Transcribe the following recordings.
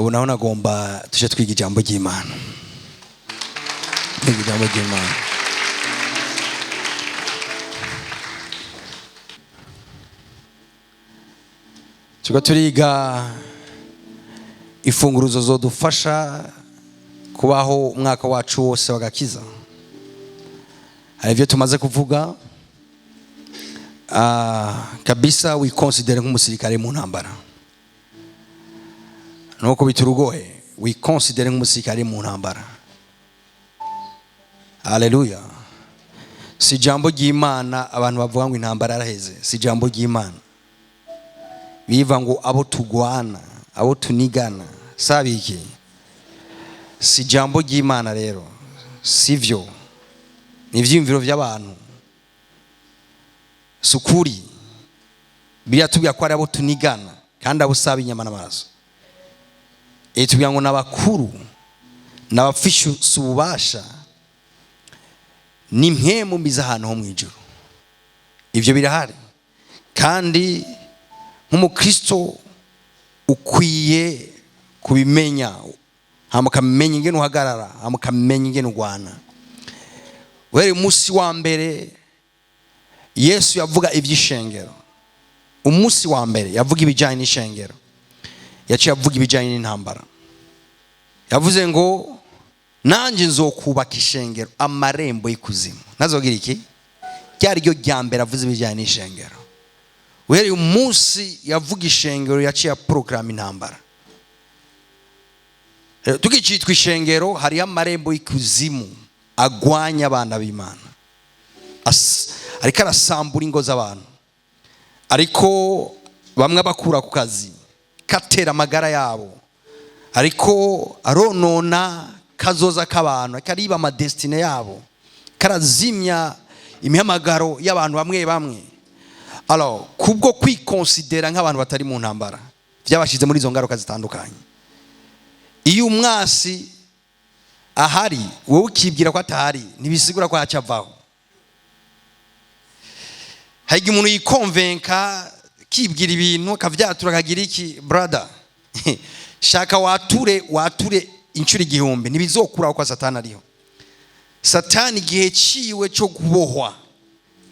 ubu naho nagomba tuje twiga ijambo ry'Imana. Ijambo ry'Imana. Tuko turiga ifunguruzo zodufasha kubaho umwaka wacu wose wagakiza. Hari ibyo tumaze kuvuga kabisa wiconsidere nk'umusirikare mu ntambara. Nuko biturugoye wiconsidere nk'umusirikare mu ntambara. Haleluya. Si jambo ry'Imana abantu bavuga ngo intambara araheze. Si jambo ry'Imana. Biva ngo abo tugwana, abo tunigana, sabiki. Si jambo ry'Imana rero. Sivyo. Ni ivyiyumviro by'abantu. Sukuri. Biriya tubwira ko ari abo tunigana kandi abo saba inyama n'amaraso. Tubwira ngo n'abakuru n'abafisha ububasha ni mpemu mbiza ahantu ho mu ijuru. Ivyo birahari. Kandi nk'umukristo ukwiye kubimenya, hamukamenya ingene uhagarara, hamukamenya ingene ugwana. Weri umunsi wa mbere Yesu yavuga iby'ishengero. Umunsi wa mbere yavuga ibijyanye n'ishengero. Yaciye avuga ibijyanye n'intambara. Yavuze ngo nanjye nzokubaka ishengero amarembo y'ikuzimu. Nazogira iki? Ryari ryo rya mbere avuze ibijyanye n'ishengero. Weri umunsi yavuga ishengero yaciye program intambara. Tukicitwa ishengero hari amarembo y'ikuzimu agwanya abana b'Imana. Ariko arasambura ingo z'abantu. Ariko bamwe bakura ku kazi katera amagara yabo. Ariko aronona kazoza k'abantu, akariba ama destiny yabo. Karazimya imihamagaro y'abantu bamwe bamwe. Alors kubwo kwikonsidera nk'abantu batari mu ntambara byabashize muri izo ngaruka zitandukanye. Iyo umwasi ahari wowe ukibwira ko atahari nibisigura ko yacavaho. Hari umuntu yikonvenka kibwira ibintu akavyatura akagira iki brother. Shaka wature incuri igihumbi nibizokuraho kwa Satani ariho. Satani igihe ciwe cyo kubohwa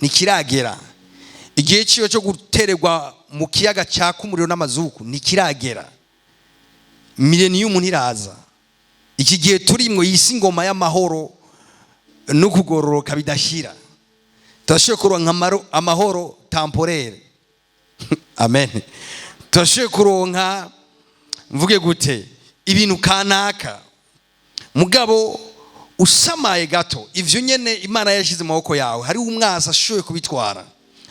nikiragera. Igihe ciwe cyo gutererwa mu kiyaga cyaka umuriro n'amazuku nikiragera. Millennium ntiraza. Iki gihe turimwe yisi ngoma y'amahoro no kugororoka bidashira. Turashoboye kuronka amahoro temporaire. Amen. Turashoboye kuronka mvuge gute ibintu kanaka mugabo usamaye gato ivyo nyene Imana yashize mu maboko yawe hari umwasa ashoboye kubitwara.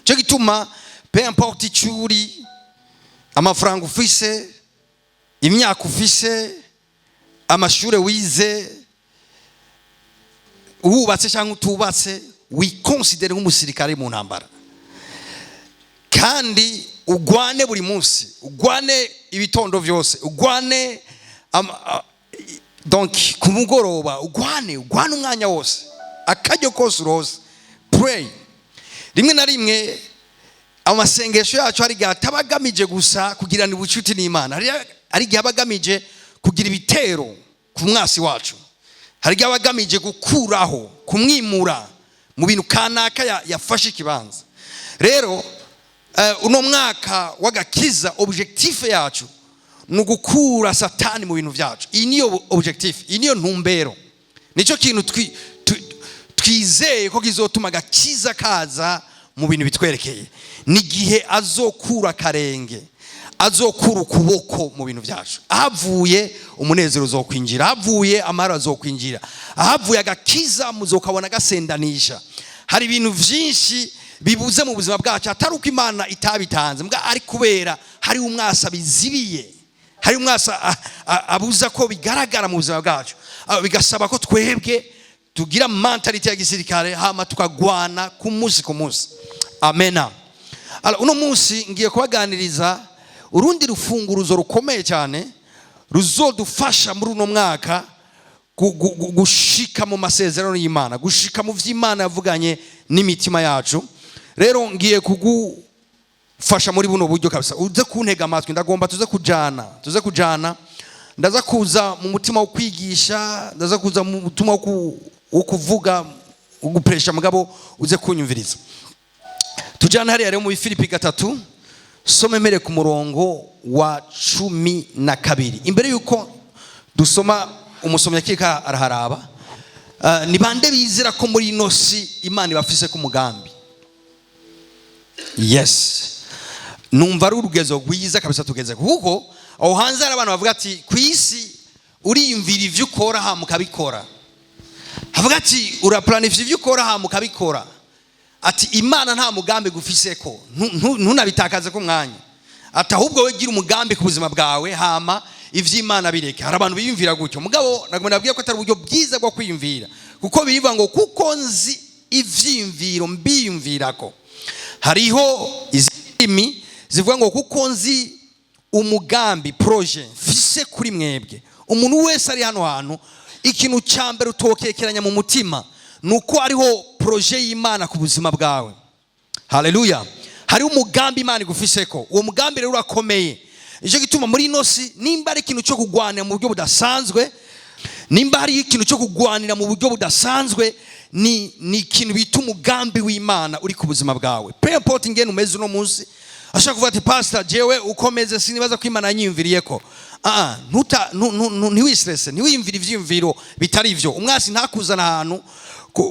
Cyo gituma peu importe icuri amafaranga ufise imyaka ufise amashure wize ubatse cyangwa utubatse wiconsidere nk'umusirikare mu ntambara. Kandi ugwane buri munsi, ugwane ibitondo vyose, ugwane donc kumugoroba, ugwane umwanya wose, akaryo kose rose. Pray. Rimwe na rimwe amasengesho yacu ari gatabagamije gusa kugirana ubucuti n'Imana. Ari gabagamije kugira ibitero ku mwasi wacu. Hari gabagamije gukuraho, kumwimura mu bintu kanaka yafashe ikibanza. Rero uno mwaka wagakiza objectif yacu nugukura Satani mu bintu byacu. Iyi niyo objectif, iyi niyo ntumbero. Nico kintu twizeye ko kizotuma gakiza kaza mu bintu bitwerekeye. Ni gihe azokura karenge, azokura ukuboko mu bintu byacu. Ahavuye umunezero uzokwinjira, ahavuye amahoro azokwinjira, ahavuye agakiza muzokabona gasendanisha. Hari ibintu byinshi bibuze mu buzima bwacu atari uko Imana itabitanze mbwa ari kubera hari umwasa bizibiye, hari umwasa abuza ko bigaragara mu buzima bwacu. Bigasaba ko twebwe tugira mentality ya gisirikare hama tukagwana ku munsi. Amena. Uno munsi ngiye kubaganiriza urundi rufunguruzo rukomeye cyane ruzodufasha muri uno mwaka gushika mu masezerano y'Imana, gushika mu vy'Imana yavuganye n'imitima yacu. Rero ngiye kugufasha muri buno buryo kabisa. Uze kuntega amatwi ndagomba tuze kujana ndaza kuza mu mutima wo kwigisha, ndaza kuza mu mutima wo kuvuga, wo gupresha, mugabo uze kunyumviriza. Tujana hariya rero mu Filipi 3, some mere ku murongo wa 12. Imbere yuko dusoma, umusomyi akika araharaba, ni bande bizira ko muri ino si Imana ibafise ku mugambi? Yes, numva ari urugezo rwiza kabisa tugeze, kuko aho hanze hari abantu bavuga ati kwisi uriyumvira ivyo ukora ha mukabikora, havuga ati uraplanifya ivyo ukora ha mukabikora, ati Imana nta mugambi gufiseko, ntunabitakaze ko mwanya, ati ahubwo we gira umugambi ku buzima bwawe hama ivy'Imana bireke. Hari abantu biyumvira gutyo, mugabo nagomba nabwiye ko atari uburyo bwiza bwo kwiyumvira, kuko birivuga ngo kuko nzi ivyimviro mbiyumvirako. Hariho izimi zivuga ngo kuko nzi umugambi projet mfise kuri mwebwe. Umuntu wese ari hano hantu, ikintu cyambere utokekeranya mu mutima nuko ariho projet y'Imana ku buzima bwawe. Haleluya. Hari umugambi Imana igufiseko, uwo mugambi rero urakomeye. Icyo gituma muri ino si nimba ari ikintu cyo kugwanira mu buryo budasanzwe, nimba hari ikintu cyo kugwanira mu buryo budasanzwe, ni ikintu bita umugambi w'Imana uri ku buzima bwawe. Peu importe ingene umeze uno munsi, ashaka kuvuga ati pastor jewe ukomeze sinibaza ko Imana yanyumviriyeko. Ntiwistresse, ntiwiyumvira ivyiyumviro bitari ivyo. Umwasi ntakuzana ahantu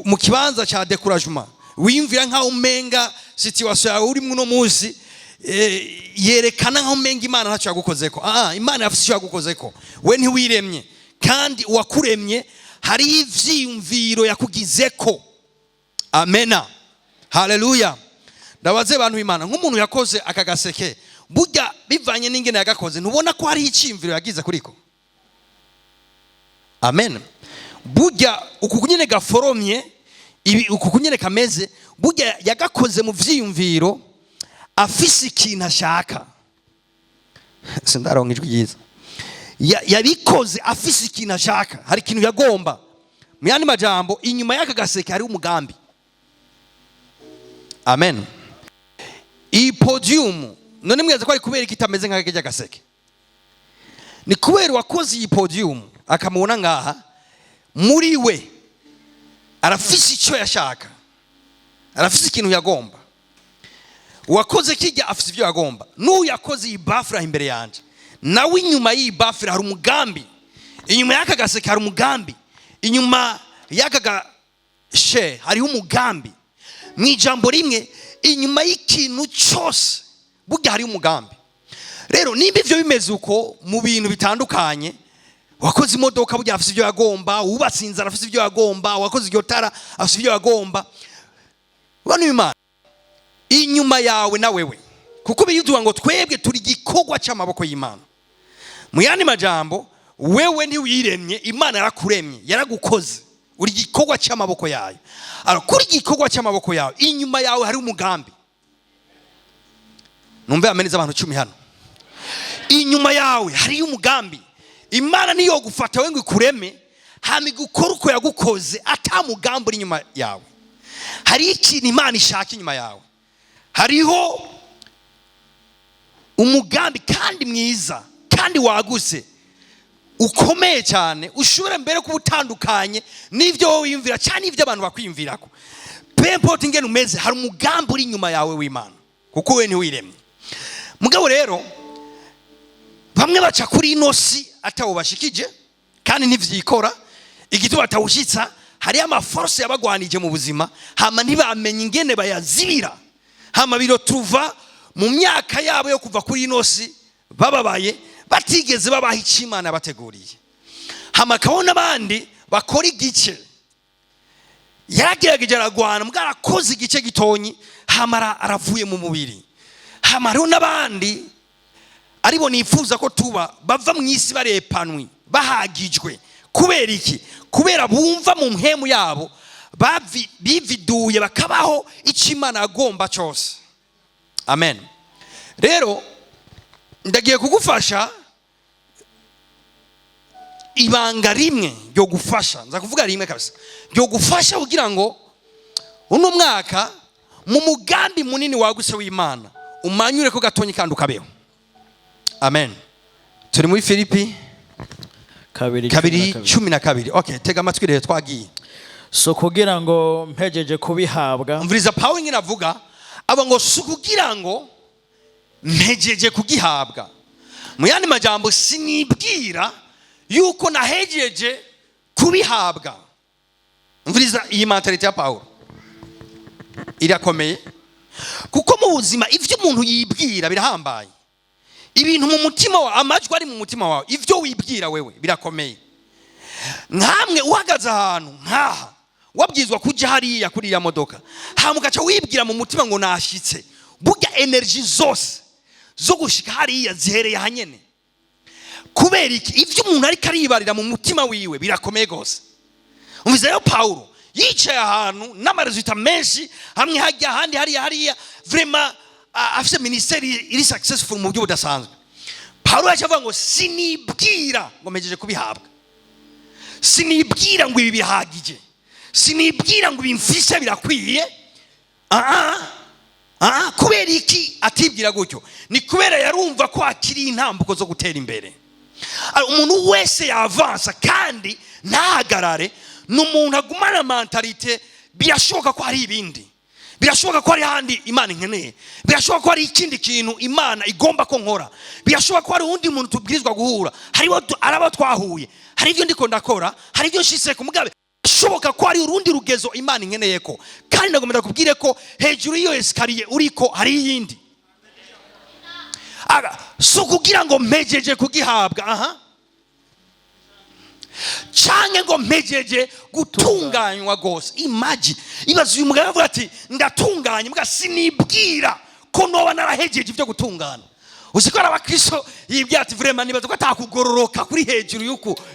mu kibanza cha découragement, wiyumvira nkaho umenga situation yawe uri muno munsi yerekana nkaho umenga Imana ntacyo yagukozeko. Imana yafise icyo yagukozeko, we ntiwiremye, kandi uwakuremye hari ivyiyumviro yakugizeko. Amena, haleluya. Ndabaze abantu b'Imana, nk'umuntu yakoze akagaseke, burya bivanye n'ingene yagakoze, ntubona ko hari iciyumviro yagize kuriko? Amen. Burya uku nyene gaforomye, uku nyene kameze, burya yagakoze mu vyiyumviro afise ikintu ashaka. Sindaronka ijwi ryiza. Yabikoze afise ikintu ashaka, hari ikintu yagomba. Mu yandi majambo, inyuma y'aka gaseke hari umugambi. Amen. Iyi podium, none mweza ko ari kubera ikitameze nk'akajya gaseke? Ni kubera wakoze iyi podium akamubona ngaha, muri we arafise icyo yashaka, arafise ikintu yagomba. Wakoze kijya afise ibyo yagomba. N'uyakoze iyi bafra imbere yanje, nawe inyuma y'iyi bafra hari umugambi. Inyuma y'aka gaseke hari umugambi. Inyuma y'aka gashe hariho umugambi. Mwijambo rimwe, inyuma y'ikintu cyose burya hari umugambi. Rero nimba ivyo bimeze uko mu bintu bitandukanye, wakoze imodoka burya afise ibyo yagomba, wubatse inzara afise ibyo yagomba, wakoze iryo tara afise ibyo yagomba. Bano Imana inyuma yawe na wewe, kuko biyuzuwa ngo twebwe turi gikorwa cy'amaboko y'Imana. Mu yandi majambo, wewe ntiwiremye, Imana yarakuremye, yaragukoze, uri gikorwa cy'amaboko yayo. Kuri gikorwa cy'amaboko yawe, inyuma yawe hari umugambi. Numve ameniza abantu 10 hano. Inyuma yawe hari umugambi. Imana niyo gufata we ngo ikureme, hama igukora uko yagukoze, ata mugambi uri inyuma yawe. Hari ikintu Imana ishaka inyuma yawe. Hariho umugambi kandi mwiza, kandi waguse, ukomeye cyane, ushobora mbere kubutandukanye n'ivyo wowe wiyumvira cyane ivyo abantu bakwiyumvirako. Peu importe ingene umeze, hari umugambi uri inyuma yawe w'Imana, kuko we ntiwiremye. Mugabo rero bamwe baca kuri ino si atawo bashikije, kandi ntivyikora, igituma batawushitsa. Hari amaforce yabagwanije mu buzima, hama ntibamenye ingene bayazibira, hama biro tuva mu myaka yabo yo kuva kuri ino si bababaye, batigeze babaha icyo Imana bateguriye. Hama kabona abandi bakora igice, yaragerageje aragwana, mbwa arakoze igice gitonyi, hama aravuye mu mubiri. Hama rero n'abandi aribo nifuza ko tuba bava mu isi barepanwi, bahagijwe. Kubera iki? Kubera bumva mu mpemu yabo bividuye bakabaho icyo Imana agomba cyose. Amen. Rero ndagiye kugufasha ibanga rimwe ryo gufasha, nza kuvuga rimwe kabisa, ryo gufasha kugira ngo uno mwaka mu mugambi munini waguse w'Imana umanyure ko gatonyi kandi ukabeho. Amen. Turi muri Filipi 2:12. Okay, tega amatwi rero twagiye. So kugira ngo mpejeje kubihabwa. Umviriza Pawulo nyine avuga aba ngo si kugira ngo mpejeje kugihabwa. Mu yandi majambo sinibwira yuko nahejeje kubihabwa. Umviriza iyi mentality ya Pawulo irakomeye, kuko mu buzima ivyo umuntu yibwira birahambaye. Ibintu mu mutima wawe, amajwi ari mu mutima wawe, ivyo wibwira wewe birakomeye. Nkamwe uhagaze ahantu nkaha wabwizwa kuja hariya kuri ya modoka, hamugaca wibwira mu mutima ngo nashitse, burya energy zose zo gushika hariya zihereye hanyene. Kubera iki? Ivyo umuntu ari karibarira mu mutima wiwe birakomeye gose. Umvize yo Paulo yicaye ahantu n'amaresulta menshi, hamwe hajya handi hariya vraiment afise ministeri iri successful mu buryo budasanzwe. Paulo yacavuga ngo sinibwira ngo mejeje kubihabwa, sinibwira ngo ibi bihagije, sinibwira ngo bimfishe birakwiye. Kubera iki atibwira gutyo? Ni kubera yarumva ko akiri intambuko zo gutera imbere. Umuntu wese yavansa kandi ntahagarare, n'umuntu agumana mentalite birashoboka ko hari ibindi, birashoboka ko hari handi Imana inkeneye, birashoboka ko hari ikindi kintu Imana igomba ko nkora, birashoboka ko hari undi muntu tubwirizwa guhura, hari araba twahuye, hari ibyo ndiko ndakora, hari ibyo nshitse ku mugabe, birashoboka ko hari urundi rugezo Imana inkeneye ko. Kandi ndagomba kubwire ko hejuru iyo eskariye uriko hari iyindi. So kugira ngo mpejeje kugihabwa canke ngo mpejeje gutunganywa gose. Imagine ibaze uyu mugabo avuga ati ndatunganye mbwa sinibwira ko noba narahejeje ivyo gutungana. Uziko abakristo yibwira ati vraiment nibaze ko atakugororoka kuri hejuru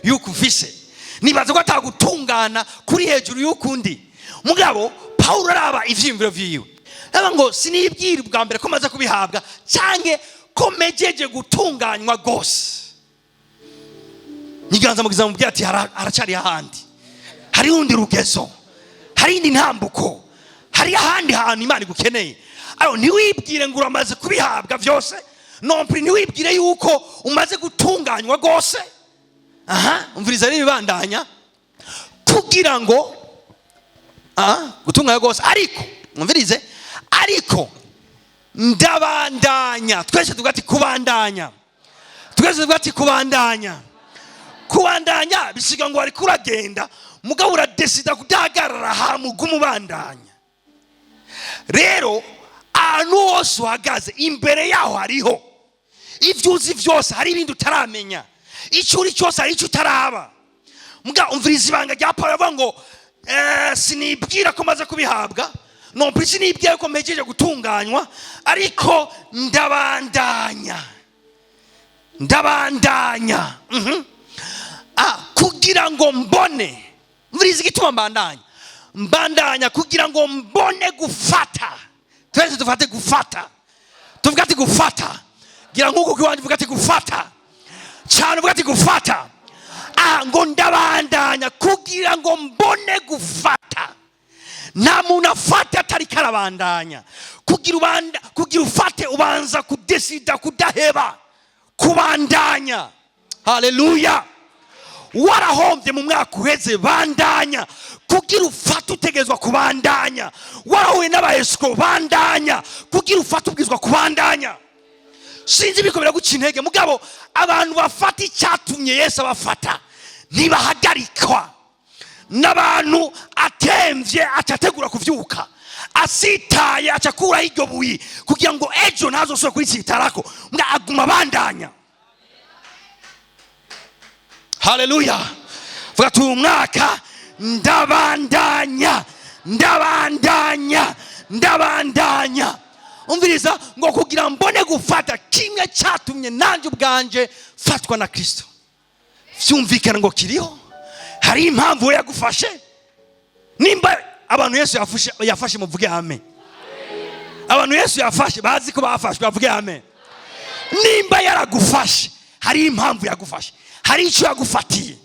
yuko ufise, nibaze ko atakutungana kuri hejuru y'ukundi. Mugabo Paulo araba ivyimviro vyiwe, aba ngo sinibwira bwa mbere ko maze kubihabwa canke ko mejeje gutunganywa gose. Niganza mugiza mu byati haracari ahandi, hari undi rugezo, hari indi ntambuko, hari ahandi hantu Imana igukeneye. Aro ntiwibwire ngo uramaze kubihabwa byose, non plus ntiwibwire yuko umaze gutunganywa gose. Umviriza rero ibandanya kugira ngo gutunganywa gose, ariko umvirize, ariko ndabandanya. Twese tugati kubandanya, twese tugati kubandanya. Kubandanya bisiga ngo ari kuragenda, mugabo uradesida kudahagarara hamuguma ubandanya. Rero ahantu hose uhagaze imbere yaho hariho ivyo uzi vyose, hari ibindi utaramenya, icyo uri cyose hari icyo utaraba. Mugabo umviriza ibanga rya Paulo avuga ngo sinibwira ko maze kubihabwa, non plus sinibwira ko mpejeje gutunganywa, ariko ndabandanya kugira ngo mbone. Mviriza igituma mbandanya kugira ngo mbone gufata. Twese dufate gufata, tuvuga ati gufata, gira nkuko kiwanje uvuga ati gufata cyane, uvuga ati gufata. Ngo ndabandanya kugira ngo mbone gufata. Nta muntu afata atari karabandanya. Kugira ufate ubanza kudesida kudaheba kubandanya. Haleluya. Warahombye mu mwaka uheze, bandanya. Kugira ufate utegezwa kubandanya. Warahuye n'abaesiko, bandanya. Kugira ufate ubwizwa kubandanya. Sinzi bikomera guca intege, mugabo abantu bafata icyatumye Yesu abafata ntibahagarikwa. N'abantu atemvye acategura kuvyuka, asitaye acakura iryo buyi kugira ngo ejo ntazosubire kuricitarako, mbwa aguma bandanya. Haleluya. Vuga tu umwaka ndabandanya. Umviriza ngo kugira mbone gufata kimwe cyatumye nanje ubwanje fatwa na Kristo. Vyumvikana ngo kiriho, hari impamvu yagufashe. Nimba abantu Yesu yafashe muvuge amen. Abantu Yesu yafashe bazi ko bafashwe bavuge amen. Nimba yaragufashe hari impamvu yagufashe, hari icyo yagufatiye.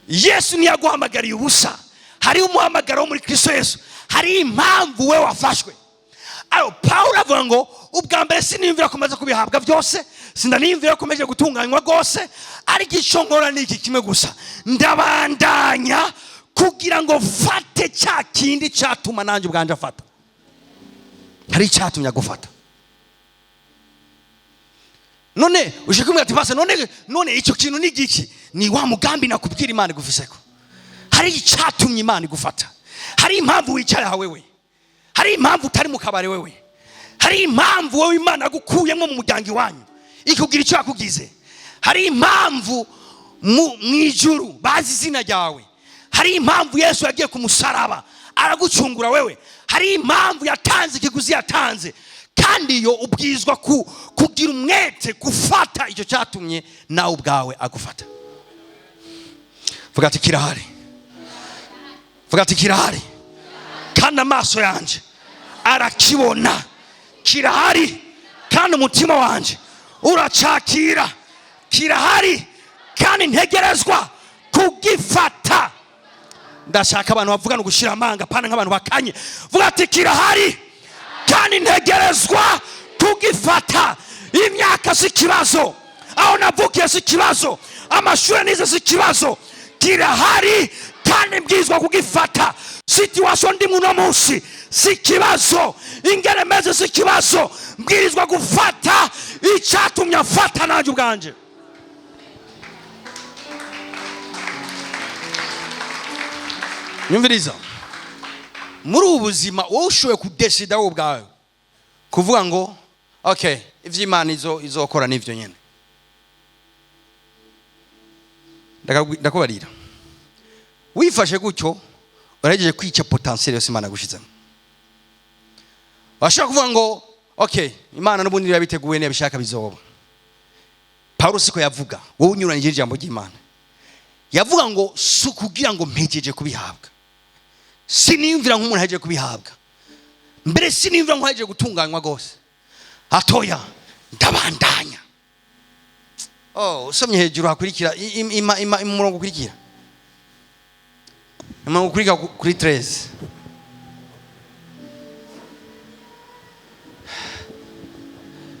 Yesu ntiyaguhamagariye ubusa, hari umuhamagaro wo muri Kristo Yesu, hari impamvu we wafashwe. Paulo avuga ngo ubwa mbere sinimvira kumaze kubihabwa byose, sindanimvira ko meje gutunganywa gose, ariko ico nkora niki kimwe gusa, ndabandanya kugira ngo fate cya kindi cyatuma nanjye ubwanje afata. Hari cyatumye gufata. None ushikumwe ati base none icyo kintu ni giki? Ni wa mugambi nakubwira Imana igufiseko. Hari cyatumye Imana igufata. Hari impamvu wicara ha wewe. Hari impamvu utari mu kabare wewe. Hari impamvu wowe Imana gukuyemo mu muryango wanyu ikugira icyo yakugize. Hari impamvu mu ijuru bazi izina ryawe. Hari impamvu Yesu yagiye ku musaraba aragucungura wewe. Hari impamvu yatanze ikiguzi yatanze, kandi yo ubwizwa kugira umwete gufata icyo cyatumye nawe ubwawe agufata. Vuga ati kirahari. Vuga ati kirahari. Kandi amaso yanje arakibona. Kirahari. Kandi umutima wanje uracakira. Kirahari. Kandi ntegerezwa kugifata. Ndashaka abantu bavugana gushira amanga pana nk'abantu bakanye. Vuga ati kirahari. Kandi ntegerezwa kugifata. Imyaka si kibazo, aho navukiye si kibazo, amashuri nize si kibazo. Kirahari kandi mbwizwa kugifata. Situation ndi muno munsi si kibazo, ingene meze si kibazo, mbwirizwa gufata icyatumye afata nanjye ubwanje. Nyumviriza, muri ubuzima wowe ushoboye kudesida wowe ubwawe kuvuga ngo okay, ivy'Imana izokora nivyo nyene. Ndakubarira, wifashe gutyo urageje kwica potentiel yose Imana gushizemo. Washaka kuvuga ngo okay, Imana n'ubundi yabiteguye ne bishaka bizoba. Paulo siko yavuga, wowe unyuranyije ijambo ry'Imana. Yavuga ngo sukugira ngo mpejeje kubihabwa. Sinimvira nk'umuntu haje kubihabwa. Mbere sinimvira nko haje gutunganywa gose. Atoya ndabandanya. Usomye hejuru hakurikira umurongo ukurikira. Umurongo ukurikira kuri 13.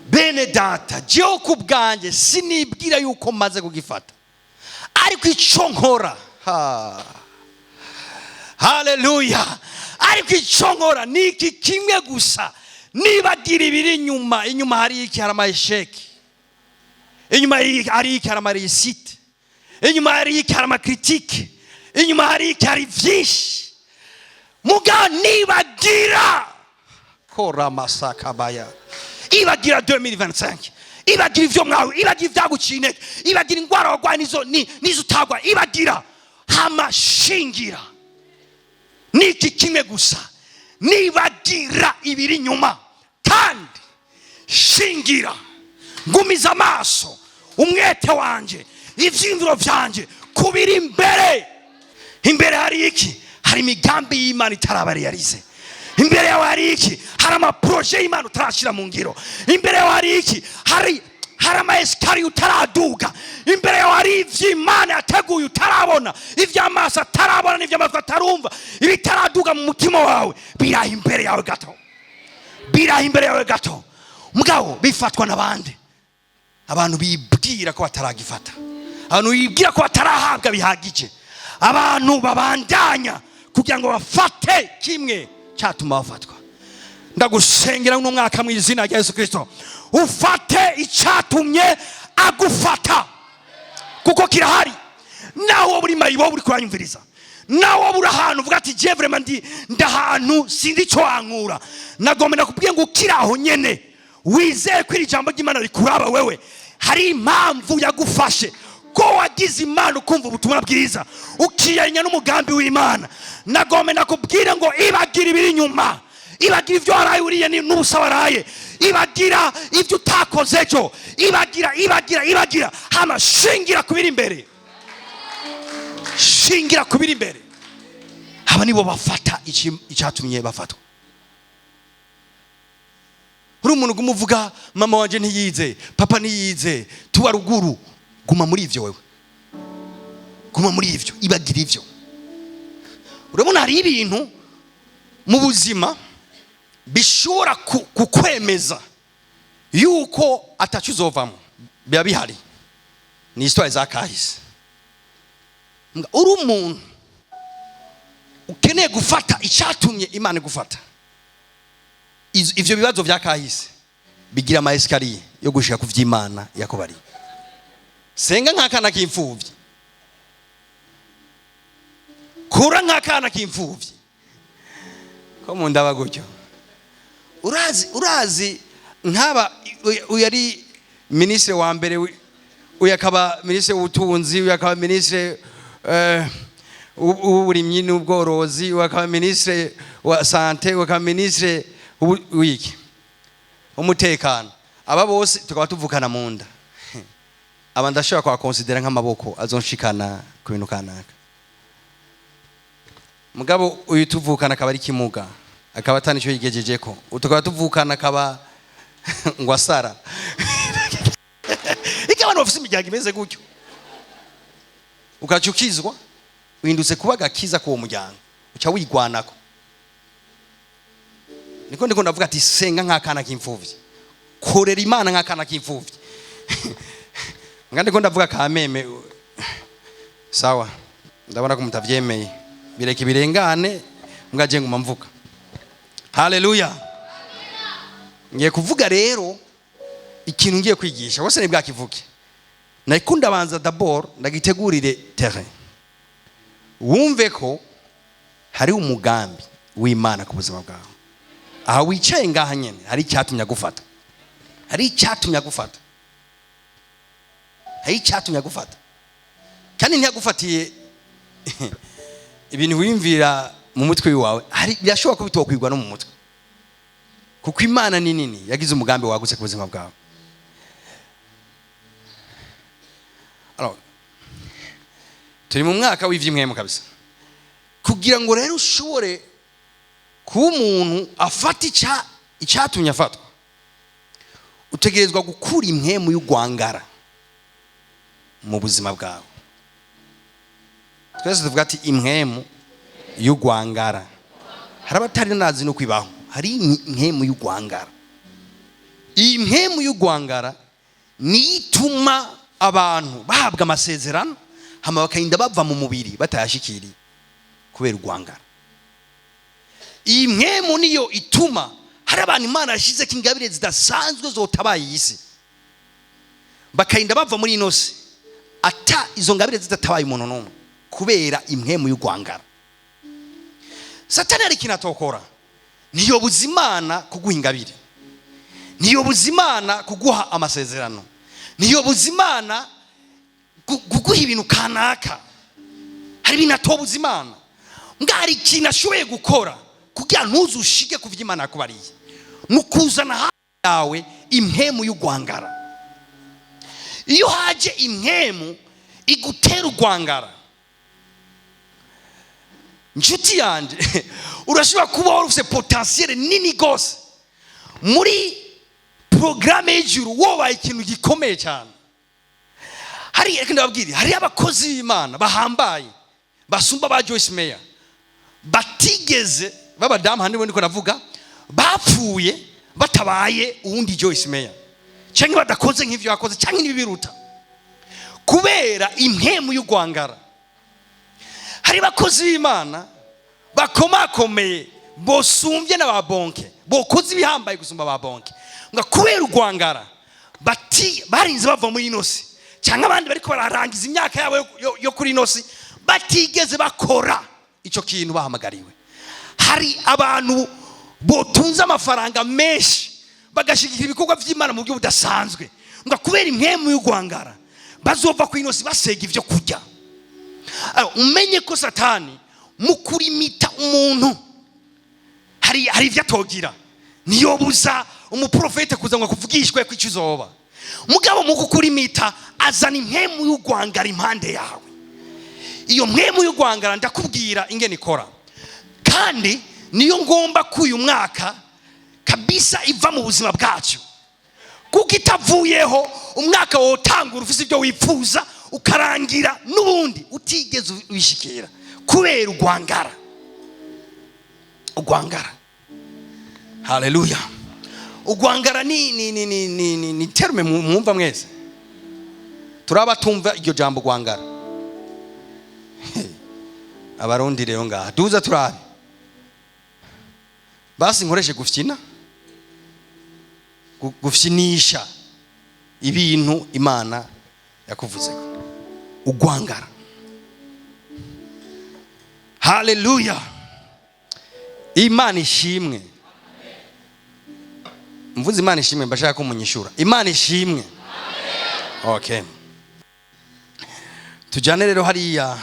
Bene data, jewe kubwanje sinibwira yuko maze kugifata. Ariko ico nkora, haleluya, ariko ico nkora niki kimwe gusa, nibagira ibiri inyuma hari iki, hari amasheki, inyuma hari iki, hari amarisite, inyuma hari iki, hari amakritike, inyuma hari iki, hari vyinshi. Muga nibagira kora masakabaya, ibagira 2025, ibagira ivyo mwawe, ibagira ivyagucine, ibagira ingwara wagwaye nizo utagwa, ibagira hamashingira. Niki kimwe gusa, nibagira ibiri nyuma kandi shingira, ngumiza amaso umwete wanje, ivyimviro vyanje kubiri imbere. Imbere hari iki? Hari imigambi y'Imana itarabariyarize. Imbere yawe hari iki? Hari amaproje y'Imana utarashira mu ngiro. Imbere yawe hari iki? Hari amaeskari utaraduga. Imbere yawe hari ivy'Imana yateguye utarabona, ivy'amaso atarabona n'ivy'amatwi atarumva, ibitaraduga mu mutima wawe. Biraha imbere yawe gato, biraha imbere yawe gato. Mugabo bifatwa n'abandi, abantu bibwira ko bataragifata, abantu bibwira ko batarahabwa bihagije, abantu babandanya kugira ngo bafate kimwe cyatuma bafatwa. Ndagusengera no mwaka mu izina rya Yesu Kristo, ufate icyatumye agufata, kuko kirahari. Nawo buri mayibo buri kuranyumviriza, nawo buri ahantu uvuga ati je vraiment ndahantu sindi cyo ankura, nagomba kubwiye ngo kiraho nyene wizeye ko iri jambo ry'Imana rikuraba wewe. Hari impamvu yagufashe ko wagize Imana ukumva ubutumwa bwiza ukiyanya n'umugambi w'Imana. Nagomba nakubwira ngo ibagira ibiri nyuma, ibagira ivyo waraye uriye n'ubusa waraye, ibagira ivyo utakoze cyo, ibagira hama shingira kubiri imbere, shingira kubiri imbere. Aba nibo bafata icyatumye bafatwa. Uri umuntu gumuvuga mama wanje ntiyize, papa ntiyize, tuba ruguru, guma muri ivyo wewe, guma muri ivyo, ibagira ivyo. Urabona hari ibintu mu buzima bishobora kukwemeza yuko atacuzovamo. biba bihari, ni histoire za kahise. Uri umuntu ukeneye gufata icyatumye Imana gufata, ivyo bibazo vya kahise bigira ama escalier yo gushika ku vy'Imana yakubari. Senga nk'akana k'imfuvyi, kura nk'akana k'imfuvyi ko mu ndaba gutyo. Urazi nkaba uyari ministre wa mbere, uyakaba ministre w'ubutunzi, uyakaba ministre w'uburimyi n'ubworozi, uyakaba ministre wa sante, uyakaba ministre w'iki umutekano. Aba bose tukaba tuvukana mu nda. Aba ndashobora kwa considera nk'amaboko azonshikana ku bintu kanaka. Mugabo uyu tuvukana akaba ari kimuga, akaba atani cyo yigejejeko, tukaba tuvukana akaba ngwasara. Ikabano ofisi mijyanga imeze gutyo, ukacukizwa uhindutse kuba gakiza ku muryango, uca wigwanako. Niko ndiko ndavuga ati senga nk'akana k'imfuvyi, korera Imana nk'akana k'imfuvyi. Ngandiko ndavuga kameme sawa, ndabona ko mutavyemeye, bireke birengane mwaje nguma mvuga. Haleluya. Ngiye kuvuga rero ikintu ngiye kwigisha, wose ne bwakivuge. Nakunda banza d'abord ndagitegurire terrain, wumve ko hari umugambi w'Imana ku buzima bwawe. Aha wicaye ngaha nyene hari icyatumya gufata, hari icyatumya gufata, hari icyatumya gufata. Kandi ntiyagufatiye ibintu wimvira mu mutwe wawe, hari byashobora kubitokwirwa no mu mutwe, kuko Imana ni nini yagize umugambi wagutse ku buzima bwawe. Alors turi mu mwaka w'ivy'imwemu kabisa, kugira ngo rero ushobore kuba umuntu afata icyatumye afatwa, utegerezwa gukura imwemu y'ugwangara mu buzima bwawe. Twese tuvuga ati imwemu y'ugwangara, hari abatari nazi no kwibaho, hari imwemu y'ugwangara. Iyi imwemu y'ugwangara ni ituma abantu bahabwa amasezerano hama bakarinda bava mu mubiri batayashikiriye kubera ugwangara. Iyi mwemu niyo ituma hari abantu Imana yashize kingabire zidasanzwe zotabaye isi, bakarinda bava muri ino si ata izo ngabire zidatabaye umuntu n'umwe kubera imwemu y'ugwangara. Satani ari kinatokora, niyo buzimana kuguha ingabire, niyo buzimana kuguha amasezerano, niyo buzimana kuguha ibintu kanaka. Hari ibintu atobuzimana, ngari ikintu ashoboye gukora kugira ntuzushike ku vy'Imana yakubariye, mukuzana hafi yawe imwemu y'ugwangara. Iyo haje imwemu igutera ugwangara, nshuti yanje, urashobora kuba wari ufite potentiel nini gose muri programme y'ijuru, wobaye ikintu gikomeye cyane. Hari ndababwira, hari abakozi b'Imana bahambaye basumba ba Joyce Meyer, batigeze babadamu handi ndiko navuga, bapfuye batabaye uwundi Joyce Meyer, cyangwa badakoze nk'ivyo yakoze cyangwa nibiruta, kubera imwemu y'ugwangara. Hari bakozi b'Imana bakomakomeye bosumvye n'ababonke, bokoze ibihambaye gusumba ababonke, nga kubera ugwangara barinze bava muri inosi, cyangwa abandi bariko bararangiza imyaka yabo yo kuri inosi batigeze bakora ico kintu bahamagariwe. Hari abantu botunze amafaranga menshi bagashigikira ibikorwa vy'Imana mu buryo budasanzwe, nga kubera imwemu y'ugwangara bazova ku inosi basega ivyo kurya. Umenye ko Satani mukurimita umuntu hari ivyo atogira, niyo buza umuprofete kuza ngo kuvugishwe ko icyo uzoba. Mugabo mu kukurimita azana imwemu y'ugwangara impande yawe. Iyo mwemu y'ugwangara ndakubwira ingene ikora, kandi niyo ngomba kuyu mwaka kabisa iva mu buzima bwacu, kuko itavuyeho umwaka wotangura ufise ibyo wipfuza ukarangira n'ubundi utigeze ubishikira kubera ugwangara. Ugwangara, haleluya. Ugwangara ni terme mwumva mwese, turaba tumva iryo jambo gwangara. Abarundi rero ngaha duza turabe basi nkoreshe gufyina gufyinisha ibintu Imana yakuvuzeko ugwangara. Haleluya, Imana ishimwe. Mvuze Imana ishimwe mbashaka ko munyishura Imana ishimwe. Okay, tujane rero hariya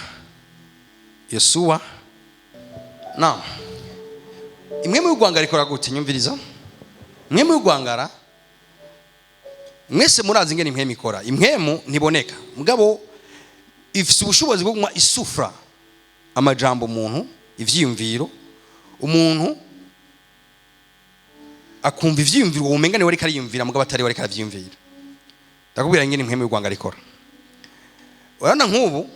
Yosuwa. Now imwe mu gwangara ikora gute? Nyumviriza, imwe mu gwangara mwese murazi ngene impwemu ikora. Impwemu ntiboneka mugabo ifise ubushobozi bwo kunywa isufra amajambo umuntu, ivyiyumviro umuntu akumva ivyiyumviro umengane wari kariyumvira mugabo atari wari karavyiyumvira. Ndakubwira ngene impwemu y'ugwangara ikora. Urana nk'ubu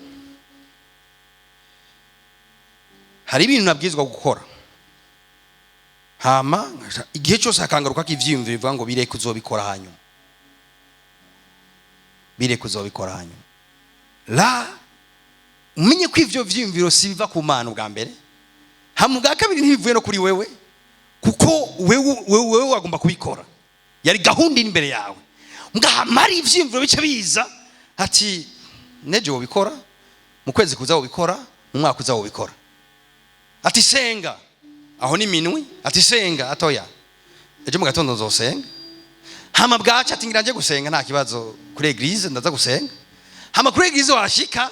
hari ibintu nabwizwa gukora, hama igihe cyose akangaruka k'ivyiyumviro bivuga ngo bireke uzobikora hanyuma, bireke uzobikora hanyuma. La umenye ko ivyo vyiyumviro sibiva ku Mana bwa mbere, hama bwa kabiri ntibivuye no kuri wewe, kuko wewe wagomba kubikora, yari gahunda imbere yawe. Mari ivyiyumviro bice biza ati neje wobikora, mu kwezi kuza wobikora, mu mwaka kuza wobikora. Ati senga, aho ni minwi, ati senga atoya, ejo mu gatondo nzosenga. Hama bwaca ati ngira nje gusenga nta kibazo kuri eglise ndaza gusenga. Hama kuri eglise washika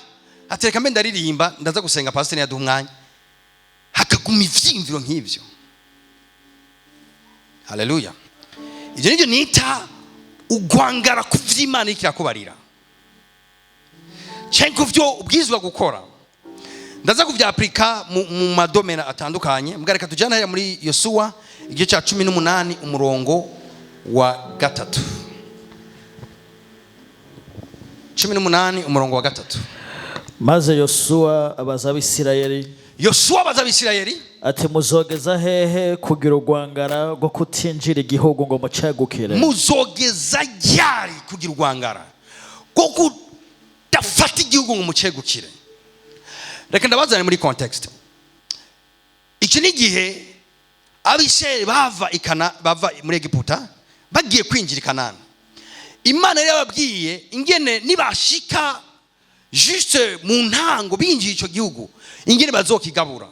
atereka mbe ndaririmba ndaza gusenga, pastor yaduha umwanya, hakaguma ivyiyumviro nk'ivyo. Haleluya, ivyo nivyo nita ugwangara kuvy'Imana ikirakubarira cenko vyo ubwizwa gukora. Ndaza kuvyaplika mu madomena atandukanye. Mgareka tujana haya muri Yosuwa igice ca 18 umurongo wa 3. 18 umurongo wa 3. Maze Yosuwa abaza Abisirayeli, Yosuwa abaza Abisirayeli ati muzogeza hehe kugira ugwangara rwo kutinjira igihugu ngo mucegukire? Muzogeza ryari kugira ugwangara ko kudafata igihugu ngo mucegukire? Reka ndabazane muri context. Iki ni gihe Abisirayeli bava muri Egiputa bagiye kwinjira i Kanani. Imana yari yababwiye ingene nibashika juste mu ntango binjiye ico gihugu ingene bazokigabura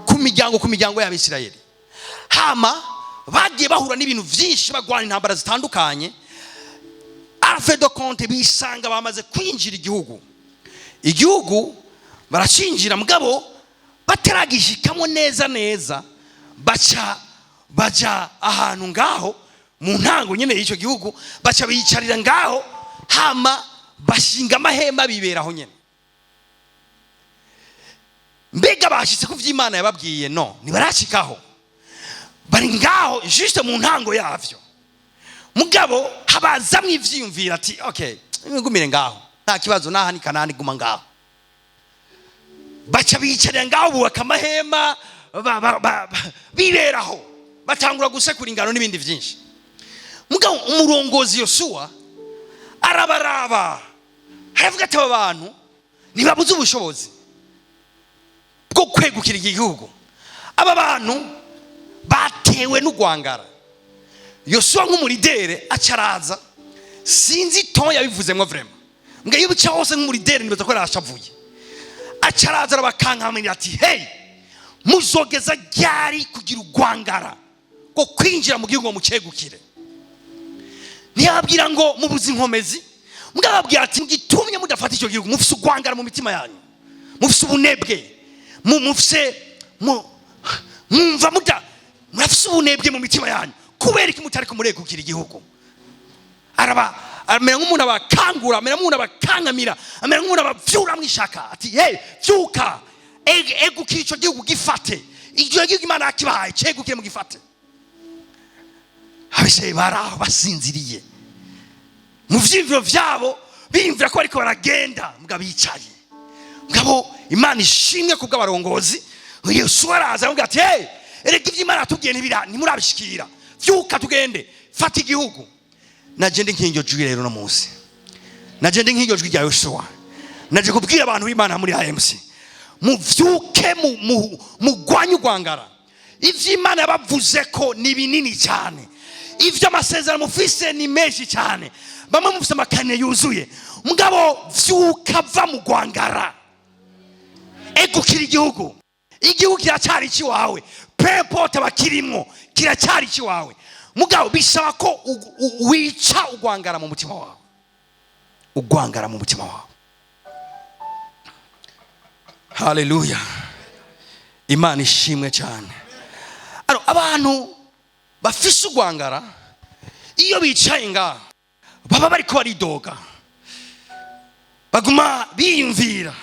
ku miryango y'Abisirayeli. Hama bagiye bahura n'ibintu vyinshi, bagwana intambara zitandukanye. Alfe de compte bisanga bamaze kwinjira igihugu baracinjira mugabo bataragishikamo neza baca ahantu ngaho mu ntango nyene y'icyo gihugu, baca biyicarira ngaho, hama bashinga amahema biberaho nyene. Mbega bashitse ku vy'Imana yababwiye? No, nibarashikaho, bari ngaho juste mu ntango yavyo. Mugabo habazamwe ivyiyumvira ati okay, ngumire ngaho nta kibazo, naha ni Kanani guma ngaho. Baca biyicarira ngaho bubaka amahema biberaho, batangura gusekura ingano n'ibindi vyinshi. Mugabo umurongozi Yosuwa arabaraba, haravuga ati aba bantu ntibabuze ubushobozi bwo kwegukira igihugu. Aba bantu batewe n'ugwangara. Yosuwa nk'umuridere acaraza, sinzi ton yabivuzemwo vraiment, mbwa iyo bica hose nk'umuridere nibaza ko yarashavuye. Acaraza arabakankamira ati hey, muzogeza ryari kugira ugwangara ko kwinjira mu gihugu mucegukire? Ntiyababwira ngo mubuze inkomezi, mugababwira ati ngitumye mudafata icyo gihugu, mufise ugwangara mu mitima yanyu, mufise ubunebwe, mwumva murafise ubunebwe mu mitima yanyu, kubera iki mutari kumuregukira igihugu? Amera nk'umuntu abakangura, amera nk'umuntu abakankamira, amera nk'umuntu abavyura mwishaka ati hey, vyuka egukira icyo gihugu gifate, icyo gihugu Imana yakibahaye cegukire mu gifate. Abisirayeli baraho basinziriye mu vyimviro vyabo, bimvira ko bariko baragenda mugabo bicaye. Mugabo Imana ishimwe kubwo abarongozi. Yosuwa araza avuga ati hey, erega ivy'Imana tubwiye ntimurabishikira, vyuka tugende fata igihugu. Najende nk'inyo jwi rero no munsi naje ndi nk'iryo jwi rya Yoshua, naje kubwira abantu b'Imana muri AMC, muvyuke mugwanye urwangara. Ivy'Imana yabavuze ko ni binini cyane, ivyo amasezerano mufise ni menshi cyane, bamwe mufise amakane yuzuye. Mugabo vyuka va mu rwangara, egukira igihugu. Igihugu kiracyari ikiwawe, pepote bakirimwo kiracyari ikiwawe. Mugabo bisaba ko wica urwangara mu mutima wawe, urwangara mu mutima wawe. Haleluya, Imana ishimwe cyane. Abantu bafise urwangara iyo bicaye ngaho baba bariko baridoga, baguma biyumvira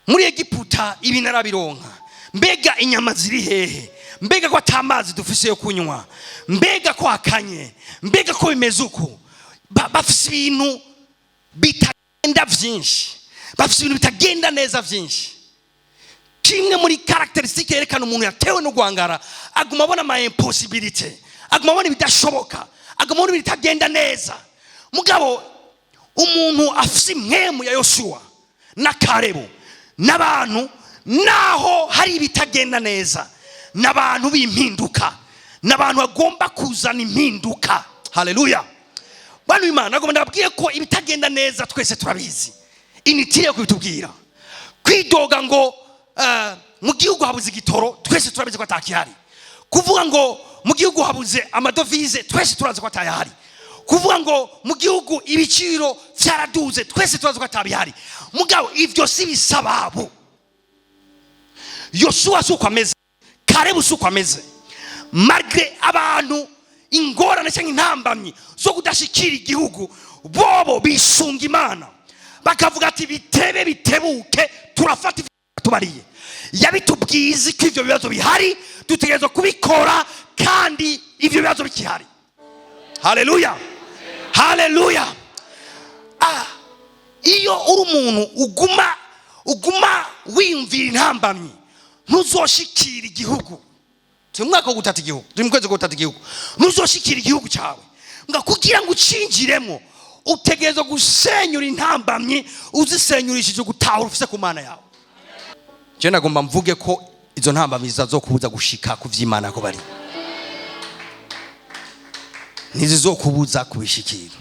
muri Egiputa ibi narabironka, mbega inyama ziri hehe, mbega ko atamazi dufise yo kunywa, mbega ko akanye, mbega ko bimeze uko. Bafise ibintu bitagenda vyinshi, bafise ibintu bitagenda neza vyinshi. Kimwe muri characteristique yerekana umuntu yatewe n'urwangara, aguma abona ama impossibility, aguma abona ibidashoboka, aguma abona ibitagenda neza. Mugabo umuntu afise impwemu ya Yoshua na Kalebu, n'abantu naho hari ibitagenda neza, n'abantu b'impinduka, n'abantu bagomba kuzana impinduka. Haleluya, bantu b'Imana, nagomba ndabwiye ko ibitagenda neza twese turabizi, initire kubitubwira. Kwidoga ngo mu gihugu habuze igitoro, twese turabizi ko atakihari. Kuvuga ngo mu gihugu habuze amadovize, twese turazi ko atayahari. Kuvuga ngo mu gihugu ibiciro byaraduze, twese turazi ko atabihari. Mugabo ivyo si bisababu. Yoshua suko ameze, Kalebu suko ameze. Malgré abantu ingorane cyangwa intambamyi zo kudashikira igihugu, bobo bisunga Imana, bakavuga ati bitebe bitebuke turafata tubariye. Yabitubwize ko ivyo bibazo bihari, dutegerezwa kubikora kandi ivyo bibazo bikihari. Haleluya, haleluya. Iyo uri umuntu uguma wiyumvira intambamyi, ntuzoshikira igihugu. Turi mwaka wo gutata igihugu, turi mu kwezi ko gutata igihugu, ntuzoshikira igihugu cyawe. Nga kugira ngo ucinjiremo, utegerezwa gusenyura intambamyi, uzisenyurishije gutahura ufise ku Mana yawe. Je nagomba mvuge ko izo ntambamyi zizazokubuza gushika ku vy'Imana ko bari, ntizizokubuza kubishikira.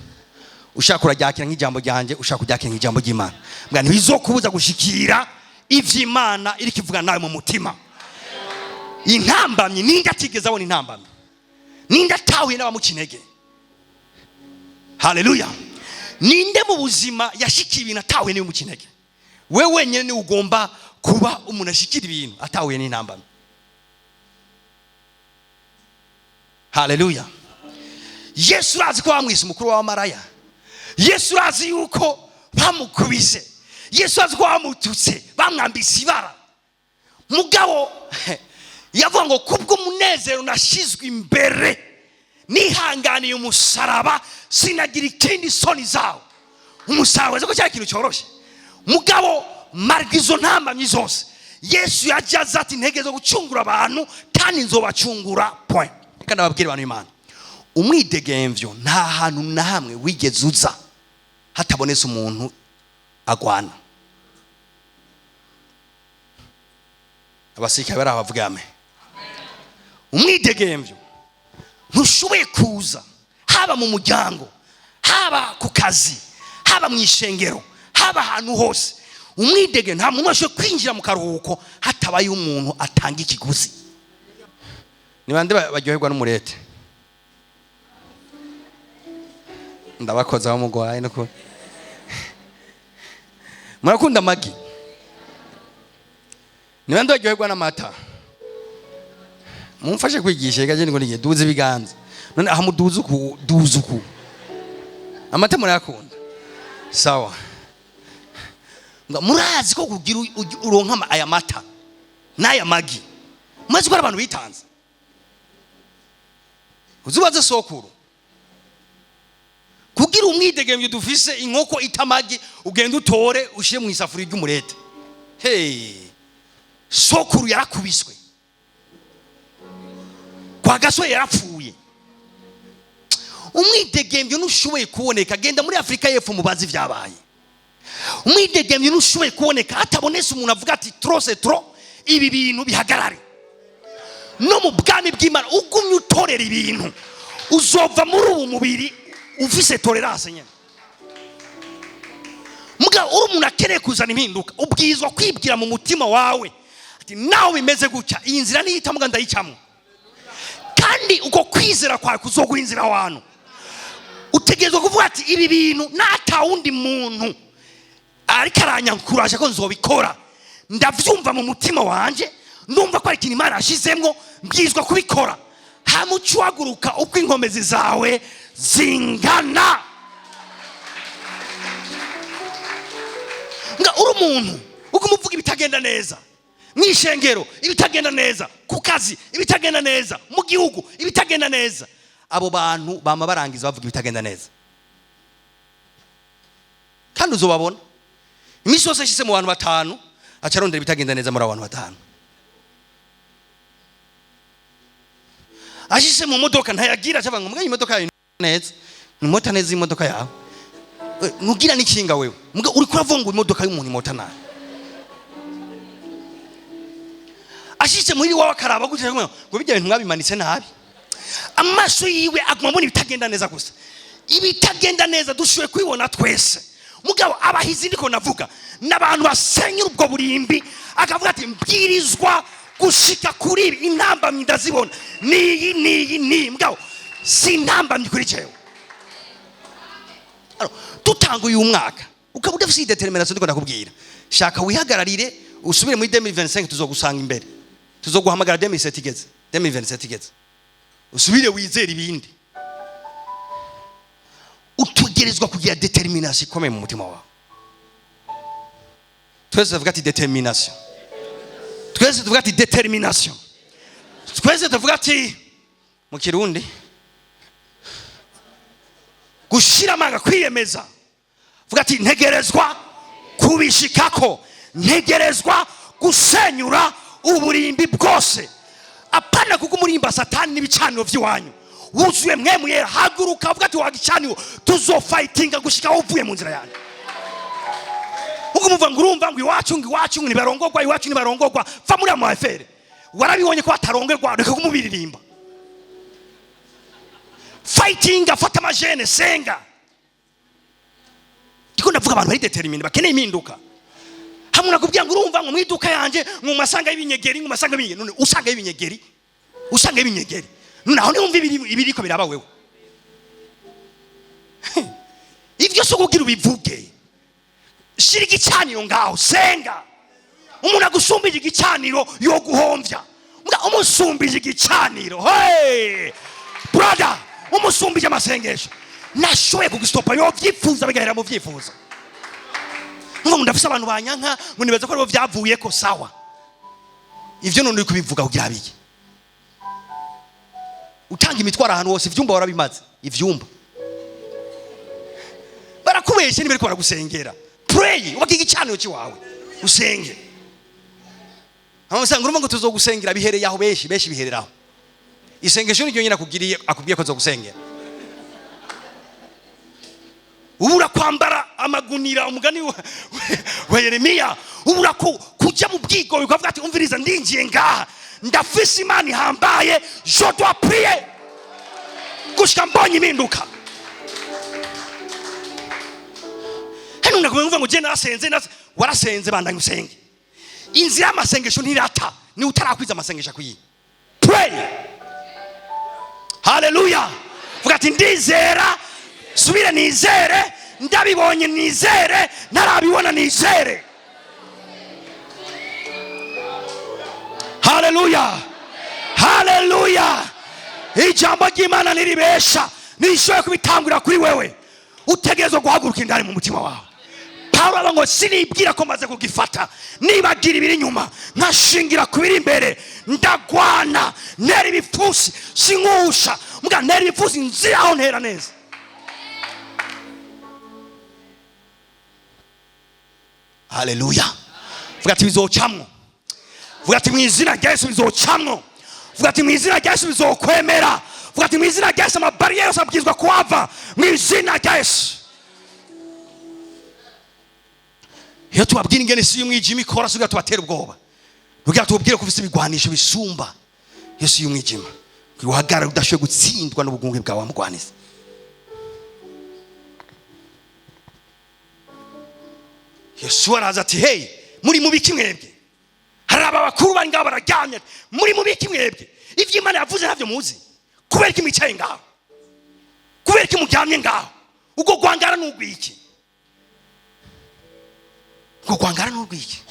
Ushaka uraryakira nk'ijambo ryanje, ushaka kuryakira nk'ijambo ry'Imana, mbwa ntibizokubuza gushikira ivy'Imana iri kivuga nawe mu mutima. Intambamyi ninda tigeze abona intambamyi, ninda tahuye n'abamukinege. Haleluya, ninde mu buzima yashikiye ibintu atahuye n'umukinege? Wewe wenyene ni ugomba kuba umuntu ashikira ibintu atahuye n'intambamyi. Haleluya. Yesu arazi ko bamwise umukuru w'abamaraya, Yesu arazi yuko bamukubise, Yesu arazi ko bamututse, bamwambise ibara. Mugabo yavuga ngo kubwo umunezero nashizwe imbere, nihanganiye umusaraba, sinagira ikindi soni zawo. Umusaraba ziko cyari ikintu cyoroshe. Mugabo margizo ntambamyi zose, Yesu yajaze ati ntegezo gucungura abantu kandi nzobacungura. Point. Kandi ababwira abantu Imana, umwidegemvyo nta hantu na hamwe wigeze uza hatabonetse umuntu agwana. Abasirikare bari abavuga amen. Umwidegemvyo ntushoboye kuza, haba mu muryango, haba ku kazi, haba mu ishengero, haba ahantu hose. Umwidege nta muntu ashobora kwinjira mu karuhuko hatabaye umuntu atanga ikiguzi. Ni bande baryoherwa n'umurete? Ndabakoza bamugwaye no ko murakunda amagi. Ni bande baryoherwa n'amata? Mumfashe kwigisha gaje ngo niye duze biganza. None aha muduze ku duzuku. Amata murakunda? Sawa. Murazi ko kugira uronka aya mata n'aya magi, maze ko abantu bitanze. Uzubaze sokuru kugira umwidegemvyo dufise inkoko itamagi, ugenda utore ushire mu isafuri ry'umurete. Hey, sokuru yarakubiswe, kwa gaswe yarapfuye. umwidegembyo ntushoboye kuboneka, genda muri Afrika y'Epfo mubazi vyabaye. Umwidegembyo ntushoboye kuboneka hatabonese umuntu avuga ati trop c'est trop, ibi bintu bihagarare. No mu bwami bw'Imana ugumye utorera ibintu uzova muri ubu mubiri ufise tolerance nyene. Muga uri umuntu akeneye kuzana impinduka, ubwizwa kwibwira mu mutima wawe ati nawe bimeze gutya, iyi nzira niyita muga ndayicamwe. Kandi uko kwizera kwawe kuzoguhinzira abantu. Utegerezwa kuvuga ati ibi bintu nata wundi muntu ariko aranyankuraje ko nzobikora, ndavyumva mu mutima wanje, ndumva ko ari ikintu Imana yashizemwo, mbwizwa kubikora. Hamucuaguruka uko inkomezi zawe zingana. Nga uri umuntu ukumuvuga ibitagenda neza mwishengero, ibitagenda neza ku kazi, ibitagenda neza mu gihugu, ibitagenda neza, abo bantu bama barangiza bavuga ibitagenda neza. Kandi uzobabona imisi yose shise mu bantu batanu acarondera ibitagenda neza muri abantu batanu. Ashise mu modoka ntayagira acavanga mbwa imodoka yawe neza, nimota neza imodoka yawe nugira nikinga wewe mbwa uri kuravunga imodoka y'umuntu imota nawe. Ashise muri wawe akaraba gutya ngo bijya ibintu mwabimanitse nabi, amaso yiwe aguma mbona ibitagenda neza gusa. Ibitagenda neza dushoboye kwibona twese. Mugabo abahizi ndiko navuga n'abantu basenyura ubwo burimbi, akavuga ati mbwirizwa gushika kuri ibi, intambamyi ndazibona ni mugabo si intambamyi kuri jewe. Tutanguye umwaka ukaba udafite determination, ndiko ndakubwira shaka wihagararire usubire muri 2025 tuzogusanga imbere, tuzoguhamagara 2027 igeze, 2027 igeze, usubire wizera ibindi. Utugerezwa kugira determination ikomeye mu mutima wawe. Twese tuvuga ati determination, twese tuvuga ati determination, twese tuvuga ati mu Kirundi gushira amanga, kwiyemeza. Vuga ati ntegerezwa kubishikako, ntegerezwa gusenyura uburimbi bwose. Apana kugumurimba satani n'ibicaniro by'iwanyu, wuzuye mwemwe yera. Haguruka vuga ati wagicaniro tuzofightinga gushika uvuye mu nzira yanyu. Ugumuva ngurumva ngo iwacu nibarongorwa, iwacu nibarongorwa, fa muri amafere. Warabibonye ko atarongerwa, reka kumubiririmba. Fighting afata amajene senga. Ndiko ndavuga abantu bari determined bakeneye impinduka. Hamwe nakubwira ngo urumva ngo mwiduka yanje mu masanga y'ibinyegeri, mu masanga y'ibinye, none usanga y'ibinyegeri, usanga y'ibinyegeri. None aho niumva ibiriko biraba wewe. Ivyo so kugira ubivuge. Shira igicaniro ngaho senga. Umuntu agusumbije igicaniro yo guhomvya. Mbwa umusumbije igicaniro. Hey! Brother, umusumbije amasengesho. Nashoye kugustopa yo vyifuza bigahera mu vyifuza. Ngo ndafise abantu banyanka, ngo nibaza ko aribo vyavuye ko sawa. Ivyo none uri kubivuga kugira biki? Utanga imitwara ahantu hose, ivyumba warabimaze, ivyumba. Barakubeshe nibereko baragusengera. Pray, ubakiga icaniro kiwawe. Usenge. Amusanga urumva ngo tuzogusengera bihereye aho beshi bihereraho. Isengesho ni nyonyina akubwiye ko zogusengera. Ubura kwambara amagunira, umugani wa Yeremiya, ubura kujya mu bwigo ukavuga ati umviriza ndingiye ngaha, ndafise Imana ihambaye, je dois prier gushika mbonye impinduka. Hano ndakumva ngo je nasenze, warasenze bandanye usenge. Inzira y'amasengesho ntirata, ni utarakwiza amasengesho kuyi. Pray. Hallelujah. Vuga ati ndizera, subire nizere, ndabibonye nizere, narabibona nizere. Hallelujah. Hallelujah. Ijambo ry'Imana niribesha, nishoye kubitangura kuri wewe. Utegerezwa guhaguruka indani mu mutima wawe. Paulo ngo sinibwira ko maze kugifata, nibagira ibiri inyuma nkashingira kubiri imbere, ndagwana nera ibifusi sinkusha, mbwa nera ibifusi nzira aho ntera neza. Hallelujah. Vuga ati bizocamwo. Vuga ati mu izina rya Yesu bizocamwo. Vuga ati mu izina rya Yesu bizokwemera. vuga ati mu izina rya Yesu amabariyeri yose abwirizwa kuhava mu izina rya Yesu. Iyo tubabwira ingene isi y'umwijima ikora sugira tubatera ubwoba, kugira tubabwire ko ufite ibigwanisho bisumba Yesu y'umwijima, uhagarara udashoboye gutsindwa n'ubugunge bwawe mugwaniza. Yesu araza ati hey, muri mubiki mwebwe? Hari abakuru bari ngaho bararyamye, muri mubiki mwebwe? Ivyo Imana yavuze ntabyo muzi, kubera iki mwicaye ngaho? Kubera iki muryamye ngaho? Ubwo gwangara n'ugwiki? Ubwo gwangara n'ugwiki?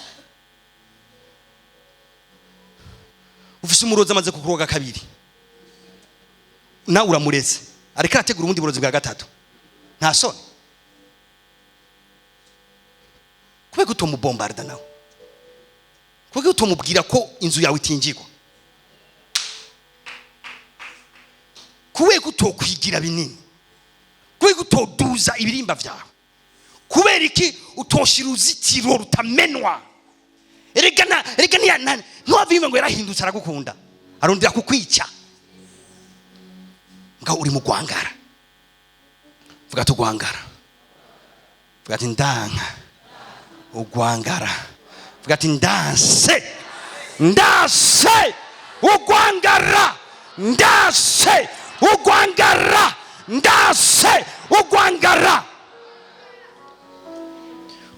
Ufise umurozi amaze kukuroga kabiri, na uramureze ariko arategura ubundi burozi bwa gatatu, nta soni? Kubera utomubombarda nawe? Kubera utomubwira ko inzu yawe itingirwa? Kubera utokwigira binini? Kubera utoduza ibirimba vyawe? Kubera iki utoshira uruzitiro rutamenwa? Erega ntiwavyumva ngo yarahindutse aragukunda, arondera kukwica. Nga uri mu gwangara. Vuga tugwangara. Vuga ati ndanga ugwangara. Vuga ati ndase ugwangara. Ndase ugwangara. Ndase ugwangara.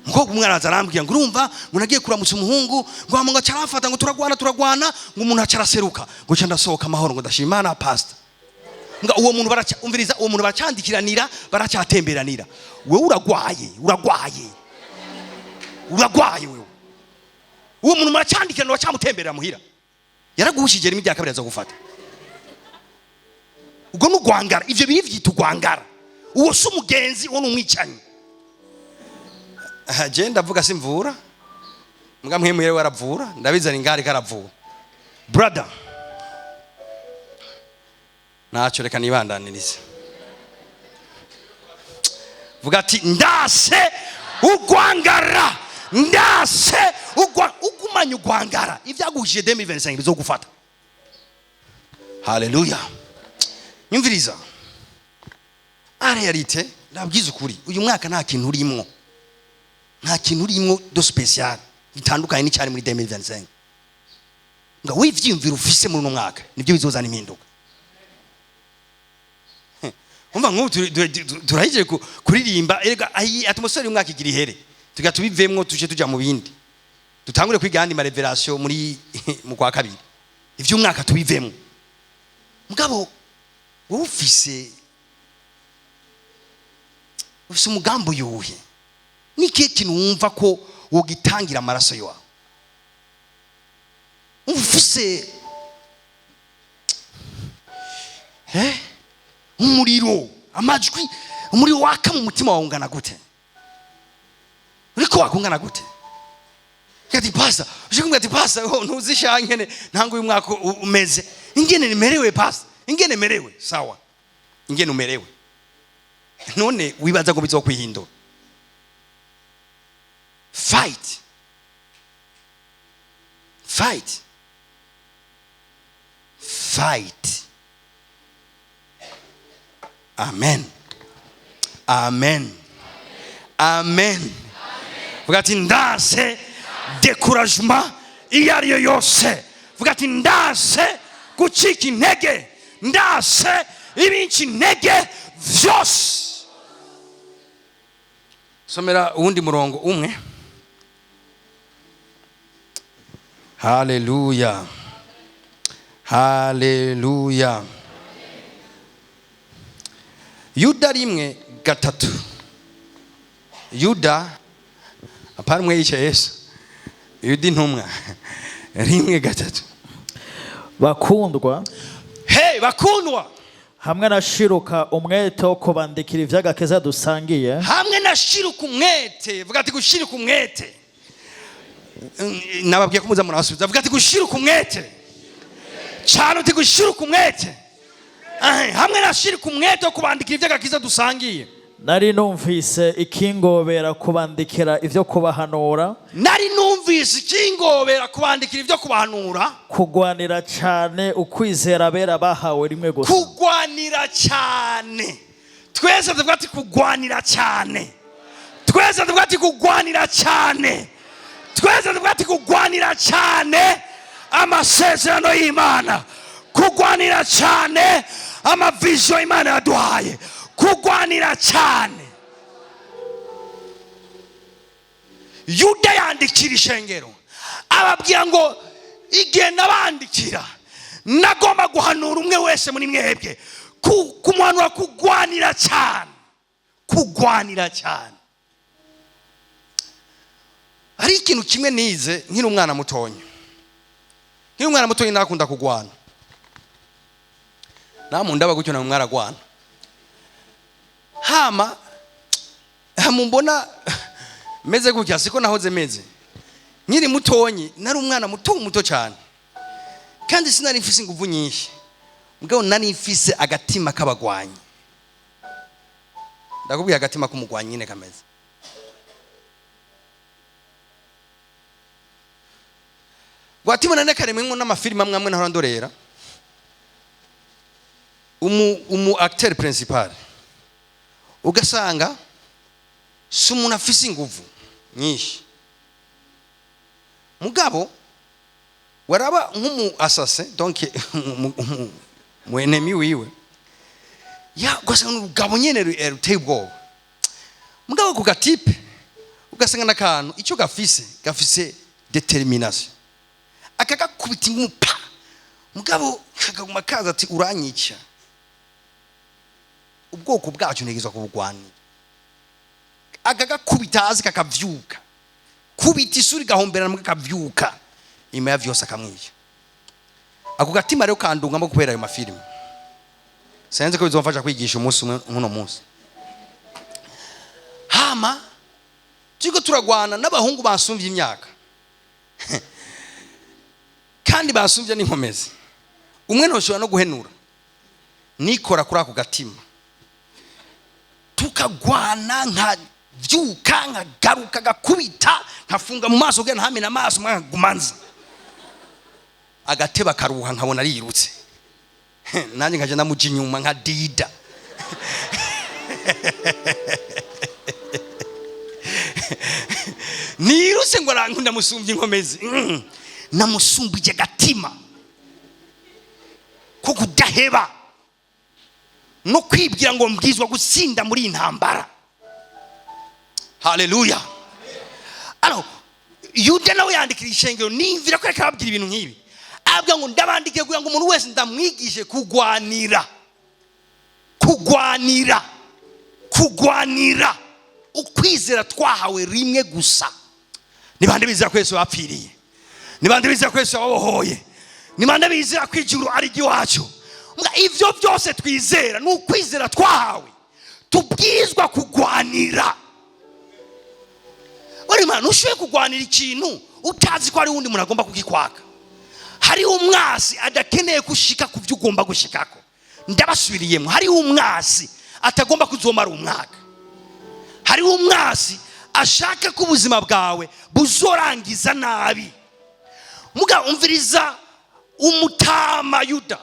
Mukobwa umwe araza arambwira ngo urumva ngo nagiye kuramutsa umuhungu ngo amunga carafata ngo turagwana ngo umuntu acaraseruka ngo cyo ndasohoka amahoro ngo ndashima Imana pastor. Nga uwo muntu umviriza, uwo muntu baracandikiranira baracyatemberanira. Wewe uragwaye wewe. Uwo muntu muracandikiranira bacamutemberera muhira, yaraguhushije rimwe rya kabiri aza gufata. Ubwo n'ugwangara, ivyo biri vyita ugwangara. Uwo si umugenzi, uwo n'umwicanyi. Je ndavuga simvura, mbwa mwemwe yewe aravura, ndabizana ingari karavura. Brother, nacho reka nibandanirize. Vuga ati ndase ugwangara. Ndase ugumanya ugwangara. Ivyagushije 2025 bizogufata. Haleluya. Nyumviriza, realite ndabwiza ukuri, uyu mwaka nta kintu urimwo, nta kintu urimwo do special bitandukanye n'cyari muri 2025. Nga wivyimvira ufise muri no mwaka nibyo bizozana impinduka. Umva ngo turahije kuririmba, erega atmosfere y'umwaka igira ihere, tugatubivemwo tuje tuja mu bindi, dutangure kwiga andi ma revelation muri mu kwa kabiri. Ivyo umwaka tubivemwo. Mugabo ufise umugambo yuhe? Niki kintu wumva ko wogitangira amaraso yawe? Ufise umuriro, amajwi, umuriro waka mu mutima wawe ungana gute? Uriko wakungana gute? Kati pasa, ushikumbwa ati pasa, ntuzisha ngene ntango uyu mwaka umeze. Ingene nimerewe pasa, ingene merewe, sawa. Ingene umerewe. None wibaza ko bizokwihindura. Fight. Amen. Vuga ati ndase découragement iyo ariyo yose. Vuga ati ndase gucika intege. Ndase ibinci intege vyose. Somera uwundi murongo umwe. Haleluya. Yuda 1:3. Yuda apana mwe yica Yesu. Yuda intumwa 1:3. Bakundwa, bakundwa, hamwe nashiruka umwete wo kubandikira ivy'agakiza dusangiye. Hamwe nashiruka umwete, vuga ati gushiruka umwete. Nababwiye ko muza murasubiza, vuga ati gushiruka umwete. Cyane uti gushiruka umwete. Hamwe nashiruka umwete wo kubandikira ivy'agakiza dusangiye. Nari numvise ikingobera kubandikira ivyo kubahanura. Kugwanira cyane ukwizera bera bahawe rimwe gusa. kugwanira cyane. Twese tuvuga ati kugwanira cyane. Twese tuvuga ati kugwanira cyane. Twese tuvuga ati kugwanira cyane amasezerano y'Imana. Kugwanira cyane amavision Imana yaduhaye. Kugwanira cyane. Yuda yandikira ishengero ababwira ngo igihe nabandikira nagomba guhanura umwe wese muri mwebwe kumuhanura kugwanira cyane. Kugwanira cyane. Hari ikintu kimwe nize nkiri umwana mutonya. Nkiri umwana mutonya nakunda kugwana. Namundaba gutyo na mwaragwana. Hama mumbona meze gutya siko nahoze meze. Nkiri mutonyi nari umwana muto cyane. Kandi sinari mfise ingufu nyinshi. Mugabo nari mfise agatima kabagwanyi. Ndakubwiye agatima kumugwanyi nyine kameze. Gwatima nane karemwe ngo n'amafilime amwe ntarandorera. Umu acteur principal. Ugasanga sumuntu afise ingufu nyinshi. Mugabo waraba nk'umu assassin donc mu enemy wiwe. Ya ugasanga n'ubugabo nyene ruteye ubwoba. Mugabo ku gatipe ugasanga n'akantu icyo gafise determination. Akagakubita ingupa. Mugabo kaguma kaza ati uranyica. Ubwoko bwacu negezwa kubugwanira. Akagakubita hasi kakavyuka. Kubita isuri gahomberana mu kavyuka. Ima ya vyose akamwica. Ako gatima rero kandungamo kubera ayo mafilime. Senze ko bizomfasha kwigisha umunsi uno munsi. Hama turiko turagwana n'abahungu basumvye imyaka. Kandi basumvye n'inkomezi. Umwe ntoshobora no guhenura. Nikora kuri ako gatima. Tukagwana nka vyuka nkagaruka gakubita nkafunga mu maso gena hamena amaso mwangumanza. Agateba karuha nkabona rirutse. Nanje nkaje namuji nyuma nka dida. Niruse ngo rankunda musumbye inkomezi. Namusumbije gatima. Ko kudaheba. No kwibwira ngo mbwizwa gusinda muri intambara. Haleluya. Alors Yuda nawe yandikira ishengero nimvira ko reka babwira ibintu nkibi. Abwa ngo ndabandike kugira ngo umuntu wese ndamwigishe kugwanira. Kugwanira. Kugwanira. Ukwizera twahawe rimwe gusa. Nibande bizira ko Yesu yapfiriye. Nibande bizira ko Yesu yabohoye. Nibande bizira ko ijuru ari giwacu. Ivyo byose twizera n'ukwizera twahawe. Tubwizwa kugwanira. Uri mana ushoye kugwanira ikintu utazi ko ari wundi muntu agomba kugikwaka. Hari umwasi adakeneye gushika ku byo ugomba gushikako. Ndabasubiriyemo hari umwasi atagomba kuzomara umwaka. Hari umwasi ashaka ko ubuzima bwawe buzorangiza nabi. Muga umviriza umutama Yuda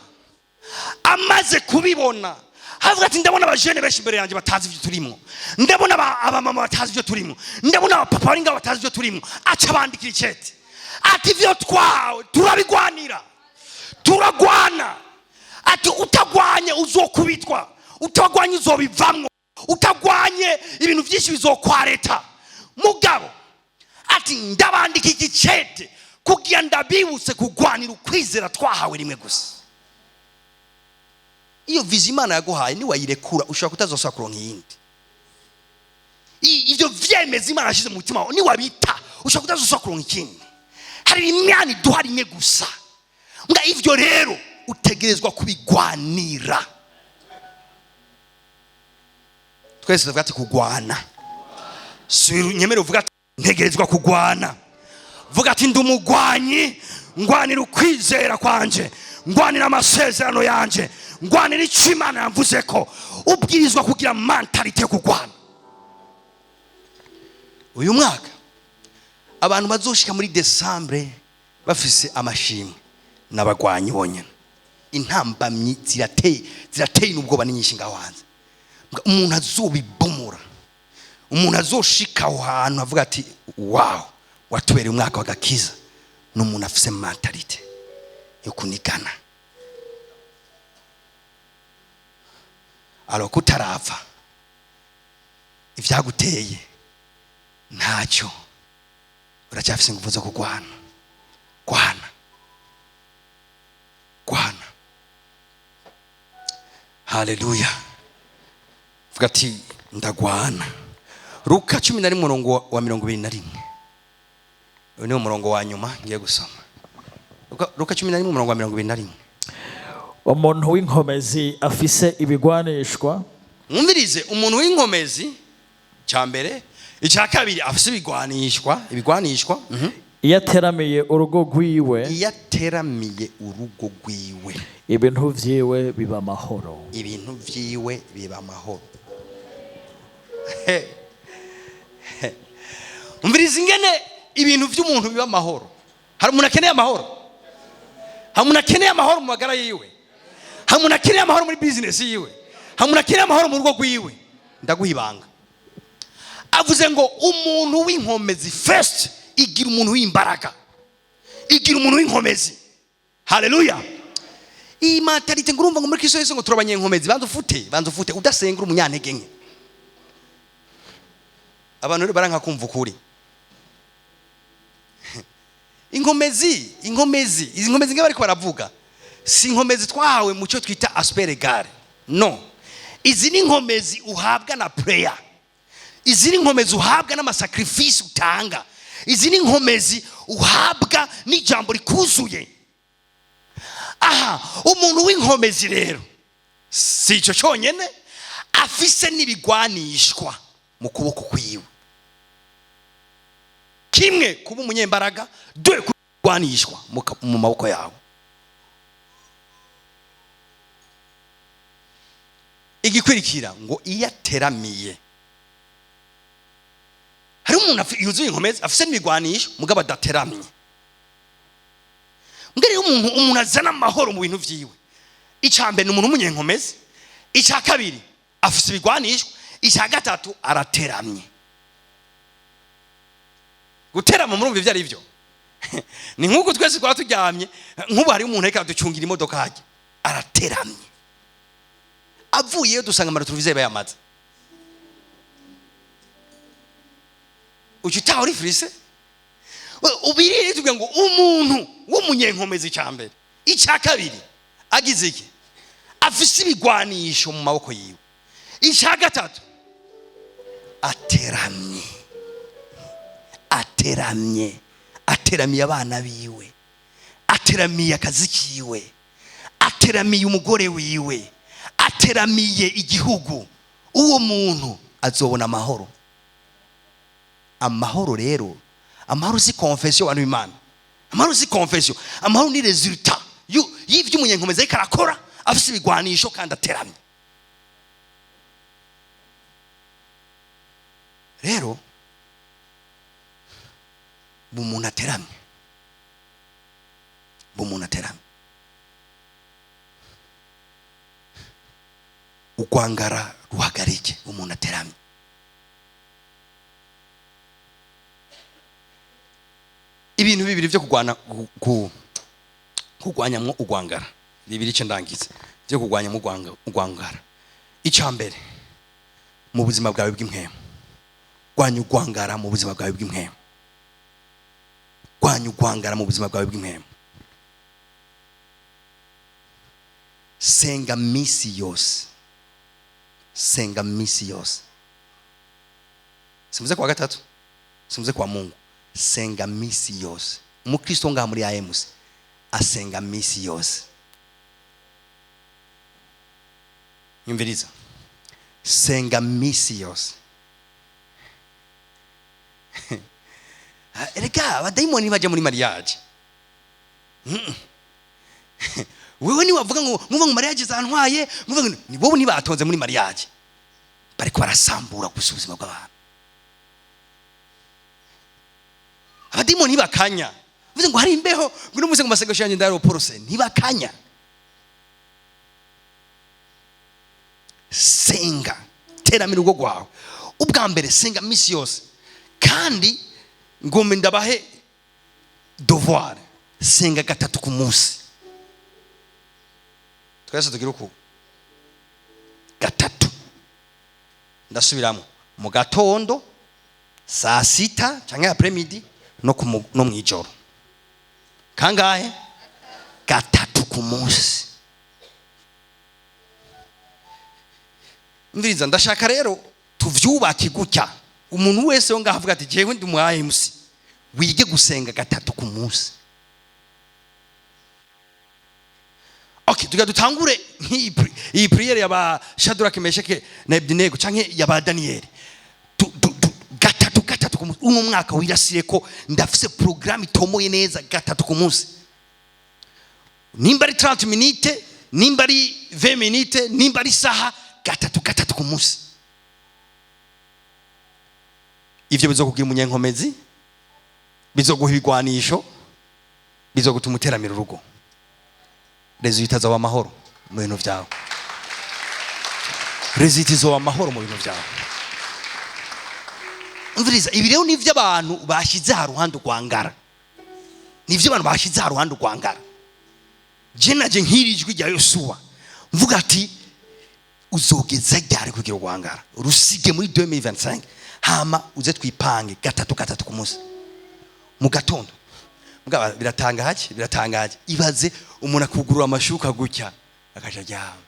amaze kubibona havuga ati ndabona abajene benshi imbere yanjye batazi ibyo turimo. Ndabona abamama batazi ibyo turimo. Ndabona abapapa baringa batazi ibyo turimo. Aca bandikira icete ati ibyo twawe turabigwanira. Turagwana. Ati utagwanye uzokubitwa. Utagwanye uzobivamwo. Utagwanye ibintu byinshi bizokwareta. Mugabo ati ndabandika igicete kugira ndabibutse kugwanira ukwizera twahawe rimwe gusa. Iyo vizi Imana yaguhaye ni wayirekura ushaka kutazosaba kuronka yindi. Ivyo vyemeza Imana yashize mu mutima ni wabita ushaka kutazosaba kuronka ikindi. Hari imyanya duhari rimwe gusa. Nga ivyo rero utegerezwa kubigwanira. Twese tuvuga ati kugwana. Nyemere uvuga ati ntegerezwa kugwana. Vuga ati ndumugwanyi ngwanira ukwizera kwanje. Ngwanira amasezerano yanje. Ngwanira icyo Imana yavuze ko ubwirizwa kugira mentalite kugwana. Uyu mwaka abantu bazoshika muri December bafise amashimwe n'abagwanyi bonyene. intambamyi zirateye n'ubwoba n'inyinshi ngaho hanze. Umuntu azobibomora, umuntu azoshika aho hantu avuga ati wow, watubereye umwaka w'agakiza, n'umuntu afise mentalite yo kunigana. Alors kutarava ivyaguteye ntacyo, uracyafise ingufu zo kugwana. Haleluya. Vuga ati ndagwana. Luka 11 umurongo wa 21. Uyu ni umurongo wa nyuma ngiye gusoma. Luka 11 umurongo wa 21. Umuntu w'inkomezi afise ibigwanishwa. Mwumvirize, umuntu w'inkomezi cyambere, icya kabiri afise ibigwanishwa. Yateramiye urugo rwiwe. Ibintu vyiwe biba amahoro. Umvirize ingene ibintu vy'umuntu biba amahoro. Hari umuntu akeneye amahoro. Hari umuntu akeneye amahoro mu magara yiwe. Hari umuntu akeneye amahoro muri business yiwe. Hari umuntu akeneye amahoro mu rugo rwiwe. Ndaguhibanga. Avuze ngo umuntu w'inkomezi first igira umuntu w'imbaraga, igira umuntu w'inkomezi. Haleluya. Iyi mentalite ngurumva ngo muri Kristo Yesu ngo turabanye inkomezi, banza ufute udasenga umunyantege nke. Abantu rero baranka kumva ukuri. Inkomezi izi nkomezi nge bariko baravuga si inkomezi twahawe mu cyo twita asperegare. No, izi ni inkomezi uhabwa na prayer, izi ni inkomezi uhabwa n'amasacrifice utanga, izi ni inkomezi uhabwa n'ijambo rikuzuye. Aha, umuntu w'inkomezi rero si icyo cyonyine, afise n'ibigwanishwa mu kuboko kwiwe. Kimwe, kuba umunyembaraga, dore kubigwanishwa mu maboko yawe. Igikurikira ngo iyateramiye. Hari umuntu yuzuye inkomezi afise n'ibigwanisho mugabo adateramiye. Ngere umuntu azana amahoro mu bintu vyiwe. Icambere ni umuntu umunyenkomezi, icya kabiri afise ibigwanisho, icya gatatu arateramye. Guterama murumva ivyo ari byo. Ni nkuko twese kwa turyamye, nkubu hari umuntu reka ducungira imodoka haje, arateramye. Avuyeyo dusanga mara turuvize bayamaze. Uchitaho uri frise? Ubirire tuvuga ngo umuntu w'umunyenkomezi cyambere, icya kabiri agize iki? Afise ibigwanisho mu maboko yiwe. Icya gatatu ateramiye abana biwe, ateramiye akazi kiwe, ateramiye umugore wiwe, ateramiye igihugu. Uwo muntu azobona amahoro. Amahoro rero, amahoro si confession abantu Imana. Amahoro si confession, amahoro ni resultat y'ivyo umunyenkomezi ariko arakora, afise ibigwanisho kandi ateramye. Rero bumuntu ateramye, ukwangara ruhagarike umuntu ateramye. Ibintu bibiri byo kugwanyamwo ugwangara, bibiri cyo ndangiza byo kugwanyamwo ugwangara. Icambere mu buzima bwawe bw'impwemu, gwanya ugwangara mu buzima bwawe bw'impwemu, gwanya ugwangara mu buzima bwawe bw'impwemu. Senga misi yose, simuze kwa gatatu, simuze kwa Mungu. Senga misi yose. Umukristo ngaha muri AMC asenga misi yose. Nyumviriza, senga misi yose. Erega abadayimoni baje muri mariage. Wewe ni wavuga ngo mu mariage zantwaye, muvuga ni wowe nibatonze muri mariage, bariko barasambura gusubizima bw'abantu. Abadimoni bakanya. Vuze ngo hari imbeho, ngo n'umuze ngo masengesho yanje ndaro porose ntibakanya. senga teramira urugo rwawe. Ubwa mbere senga misi yose, kandi ngombe ndabahe devoir, senga gatatu ku munsi. Twese tugira uku gatatu. Ndasubiramo, mu gatondo, saa sita cyangwa après midi no mwijoro. Kangahe? Gatatu ku munsi. Mviriza, ndashaka rero tuvyubake gutya. Umuntu wese wo ngahavuga ati jewe ndi mu AMC, wige gusenga gatatu ku munsi. Okay, dutangure iyi priere yaba Shadrach, Meshach na Abednego canke yaba Daniel. Gatatu ku munsi. Uno mwaka wirasire ko ndafise programme itomoye neza gatatu ku munsi. Nimba ari 30 minutes, nimba ari 20 minutes, nimba ari saha, gatatu ku munsi. Ivyo bizokugira umunyenkomezi, bizoguha ibigwanisho, bizogutuma uteramira urugo. Resultat zawa amahoro mu bintu vyawe. Resultat zawa amahoro mu bintu vyawe. Umviriza, ibi rero nivyo abantu bashize haruhande rwangara. Nivyo abantu bashize haruhande rwangara. Je naje nkirijwe rya Yosuwa, mvuga ati uzogeza ryari kugira rwangara, rusige muri 2025, hama uze twipange gatatu ku munsi. Mu gatondo mugaba biratangaje, ibaze umuntu akugurura amashuka gutya akaja ryama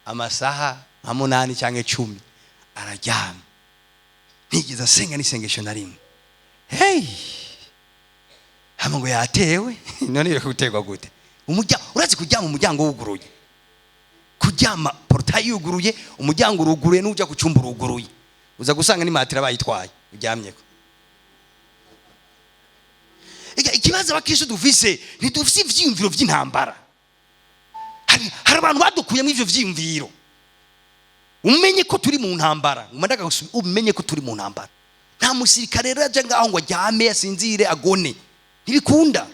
amasaha 8 cyangwa 10 araryama, ntigiza senga n'isengesho na rimwe. Hey, hama ngo yatewe none yo gutegwa gute? Urazi kuryama umuryango wuguruye, kuryama portail yuguruye, umuryango uruguruye, n'ujya kucumba uruguruye, uza gusanga ni matira bayitwaye uryamyeko. Ikibazo abakristo dufise, ntidufise ivyiyumviro vy'intambara. Hari abantu badukuye mu ivyo vyiyumviro. Umenye ko turi mu ntambara, umenye ko turi mu ntambara. Nta musirikare rero aje ngaho ngo aryame asinzire agone, ntibikunda.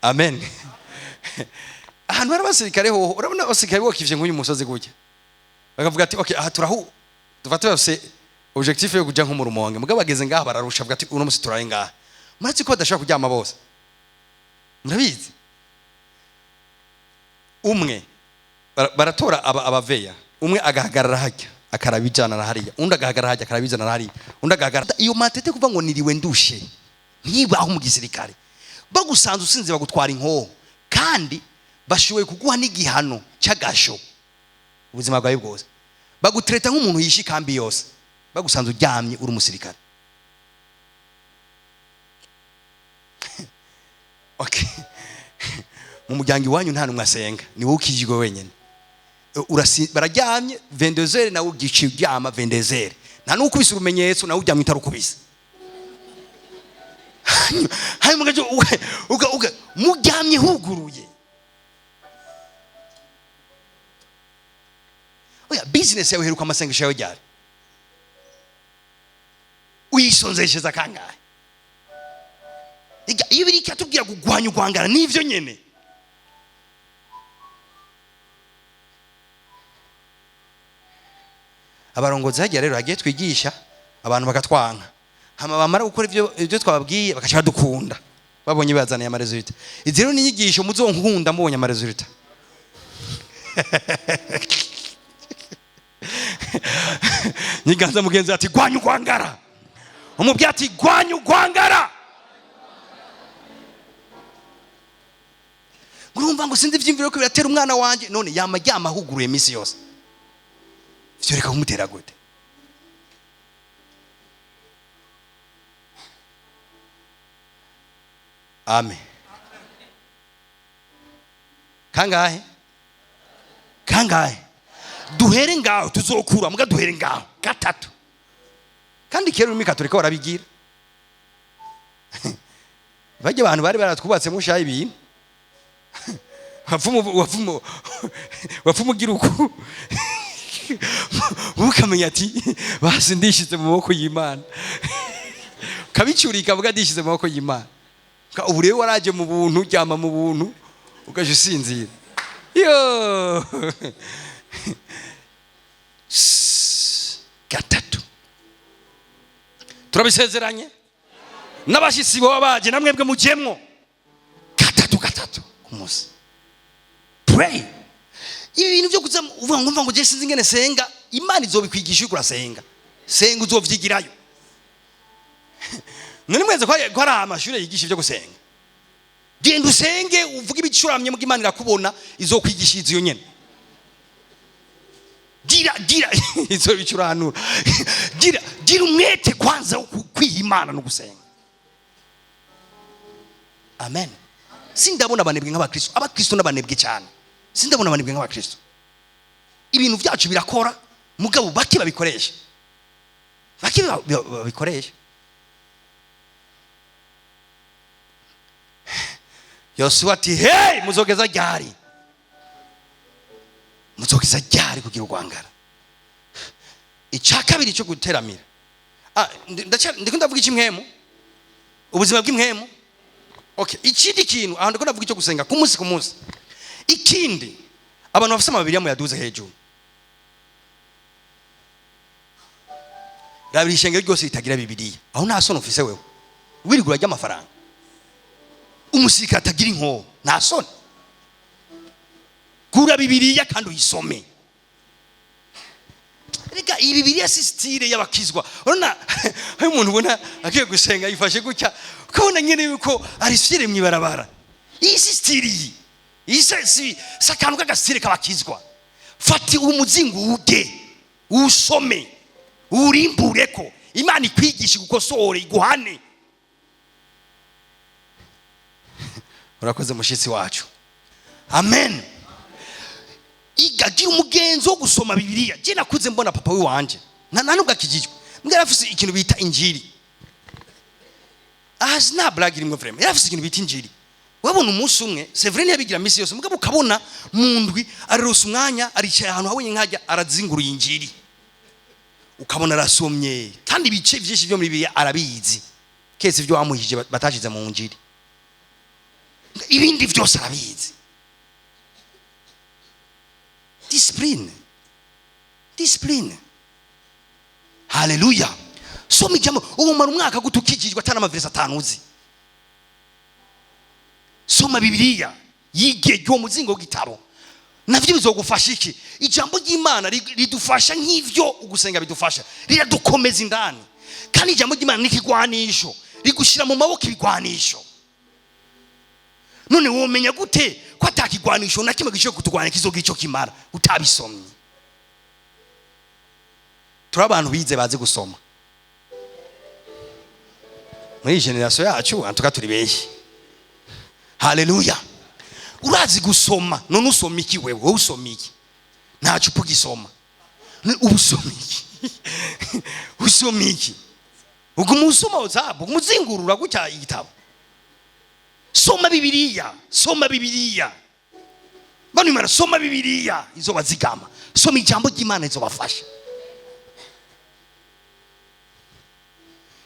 Amen. Ahantu hari abasirikare ho, urabona abasirikare bo kivye nk'uyu musozi gutya, bakavuga ati okay, aha turahu dufate bose objectif yo kujya nko mu Rumonge, mugabo bageze ngaha bararusha, avuga ati uno musi turaye ngaha. Muratsi ko badashaka kuryama bose, murabizi. Umwe baratora abaveya, umwe agahagarara hajya akarabijana na hariya, undi agahagarara hajya akarabijana na hariya, undi agahagarara. Iyo matete kuva ngo niriwe ndushe, ntibaho mu gisirikare, bagusanze usinze bagutwara inkoho, kandi bashoboye kuguha n'igihano cy'agasho ubuzima bwawe bwose, bagutreta nk'umuntu yishi kambi yose, bagusanze uryamye uri umusirikare. Okay. Mu muryango iwanyu nta numwe asenga, ni wowe ukijijwe wenyene. Bararyamye 22h nawe ugici uryama 22h, nta n'ukubise urumenyetso nawe uryamye utarukubise. Hayi mugaje muryamye huguruye. Oya, business yawe heruka amasengesho yawe ryari? Uyisonzesheza kangahe? Iyo biri cyatubwira kugwanya ugwangara nivyo nyene. Abarongozi hagiye rero hagiye twigisha abantu bakatwanka, hama bamara gukora ivyo twababwiye bakacha badukunda, babonye bazaniye amaresulta. Izi rero n'inyigisho muzonkunda mubonye amaresulta. Niganza mugenzi ati gwanya ugwangara, umubye ati gwanya ugwangara. Urumva ngo sindi vyimviro ko biratera umwana wanje, none yama huguruye misi yose, vyo reka kumutera gute? Amen. Kangahe duhere ngaho tuzokura, muga duhere ngaho gatatu. Kandi kero umi katolika barabigira. Bajye abantu bari baratwubatse mu shayi ibintu. Wafumu giruku. Ukamenya ati basi ndishize mu maboko y'Imana. Kabicurika buga ndishize mu maboko y'Imana. Ubu rero waraje mu buntu, ryama mu buntu, ugaje usinzira. yo gatatu turabisezeranye n'abashyitsi baba baje namwebwe mujyemwo gatatu ku munsi. Pray. Ibi bintu byo kuza uvuga ngo je sinzi ngene senga, Imana izobikwigisha uko urasenga. Senga uzovyigirayo. None mweze ko ari amashuri yigisha ibyo gusenga. Genda usenge uvuga ibicuramye mu Imana irakubona izokwigisha izo nyene. Gira izo bicuranura. Gira umwete kwanza kwihimana no gusenga. Amen. Sindabona abanebwe nk'abakristo. Abakristo n'abanebwe cyane. Sindabona abanebwe nk'abakristo. Ibintu byacu birakora mugabo baki babikoresha. Baki babikoresha. Yosuwa ati hey muzogeza ryari? Muzogeza ryari kugira urwangara? Icakabiri cyo guteramira. Ndiko ndavuga iki mwemu? Ubuzima bw'imwemu? Okay, ikindi kintu aho ndiko ndavuga icyo gusenga ku munsi. Ikindi abantu bafite amabiri mu yaduze hejuru. Rabiri ishengero ryose ritagira Bibiliya. Aho nta soni ufise wewe. Wirigura ry'amafaranga. Umusirikare atagira inko nta soni. Gura Bibiliya kandi uyisome. Rega iyi Bibiliya si style y'abakizwa. Urona aho umuntu ubona agiye gusenga yifashe gutya ukabona nyene yuko ari style mwibarabara. Iyi si style iyi. Iyi si sakanu k'agasitire k'abakizwa. Fati umuzingo uge usome urimbureko Imana ikwigisha gukosora iguhane. Urakoze mushitsi wacu. Amen. Igagira umugenzo wo gusoma Bibiliya. Je nakuze mbona papa we wanje nubwo akijijwe mbwa yarafise ikintu bita injiri. Sina blague rimwe vraiment yarafise ikintu bita injiri. Wabona umunsi umwe Severine yabigira misi yose mugabo ukabona mu ndwi arose umwanya aricaye ahantu habonye nkajya arazinguruye injiri. Ukabona arasomye kandi ibice byinshi byo muri Bibiliya arabizi. Kese ibyo wamuhije batashize mu njiri. Ibindi byose arabizi. Discipline. Hallelujah. Soma ijambo umara umwaka gutukijijwe atana amaverse 5 uzi. Soma Bibiliya yige ryo muzingo w'igitabo. Navyo bizogufasha iki? Ijambo ry'Imana ridufasha nk'ivyo ugusenga bidufasha. Riradukomeza indani. Kandi ijambo ry'Imana nikigwanisho. Rigushira mu maboko ibigwanisho. None womenya gute ko atakigwanisho na kimwe gisho kutugwana kizogira ico kimara utabisomye. Turabantu bize baze gusoma. Muri generation yacu antuka turi beshi. Hallelujah. Urazi gusoma none usoma iki wewe usoma iki? Nta cupa gisoma. Ubusoma iki? Usoma iki? Ugumusoma uzabo umuzingurura gutya igitabo. Soma Bibiliya. Bano imana soma Bibiliya izobazigama. Soma ijambo ry'Imana izobafasha.